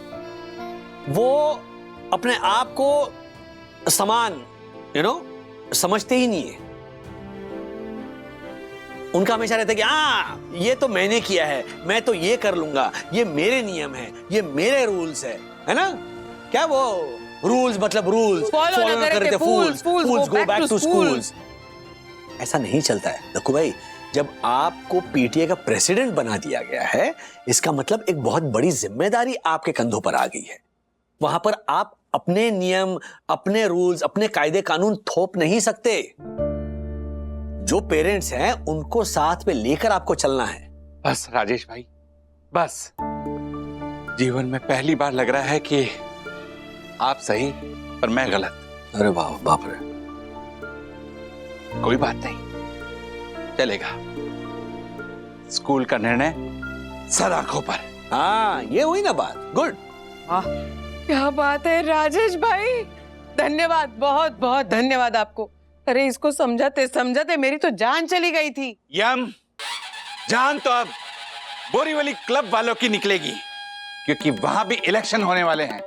[SPEAKER 5] वो अपने आप को समान समझते ही नहीं है। उनका हमेशा रहता है कि हाँ ये तो मैंने किया है, मैं तो ये कर लूंगा, ये मेरे नियम है, ये मेरे रूल्स है ना? क्या वो रूल्स मतलब रूल्स फॉलो ना करते फूल्स गो बैक टू स्कूल्स। ऐसा नहीं चलता है दक्कू भाई। जब आपको पीटीए का प्रेसिडेंट बना दिया गया है, इसका मतलब एक बहुत बड़ी जिम्मेदारी आपके कंधों पर आ गई है। वहां पर आप अपने नियम, अपने रूल्स, अपने कायदे कानून थोप नहीं सकते। जो पेरेंट्स हैं उनको साथ में लेकर आपको चलना है।
[SPEAKER 11] बस राजेश भाई, बस जीवन में पहली बार लग रहा है कि आप सही पर मैं गलत।
[SPEAKER 5] अरे वाह, बाप रे।
[SPEAKER 11] कोई बात नहीं, चलेगा। स्कूल का निर्णय सर आंखों पर।
[SPEAKER 5] हाँ, ये हुई ना बात। गुड।
[SPEAKER 8] क्या बात है राजेश भाई, धन्यवाद, बहुत बहुत धन्यवाद आपको। अरे इसको समझाते समझाते मेरी तो जान चली गई थी।
[SPEAKER 11] यम, जान तो अब बोरीवली क्लब वालों की निकलेगी, क्योंकि वहां भी इलेक्शन होने वाले हैं।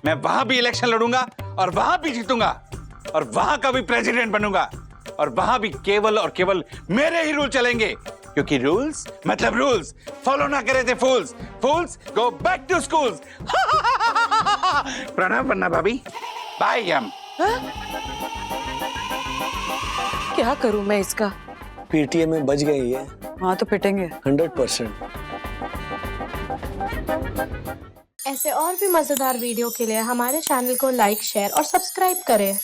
[SPEAKER 11] मैं वहां भी इलेक्शन लड़ूंगा और वहां भी जीतूंगा और वहां का भी प्रेसिडेंट बनूंगा और वहां भी केवल और केवल मेरे ही रूल चलेंगे, क्योंकि रूल्स मतलब रूल्स, फॉलो ना करे थे फूल्स, फूल्स गो बैक टू स्कूल्स। प्रणाम वन्ना भाभी, बाय यम।
[SPEAKER 8] क्या करूं मैं इसका?
[SPEAKER 5] पीटीए में बच गई है।
[SPEAKER 2] हाँ तो पिटेंगे
[SPEAKER 5] 100%।
[SPEAKER 20] ऐसे और भी मजेदार वीडियो के लिए हमारे चैनल को लाइक, शेयर और सब्सक्राइब करें।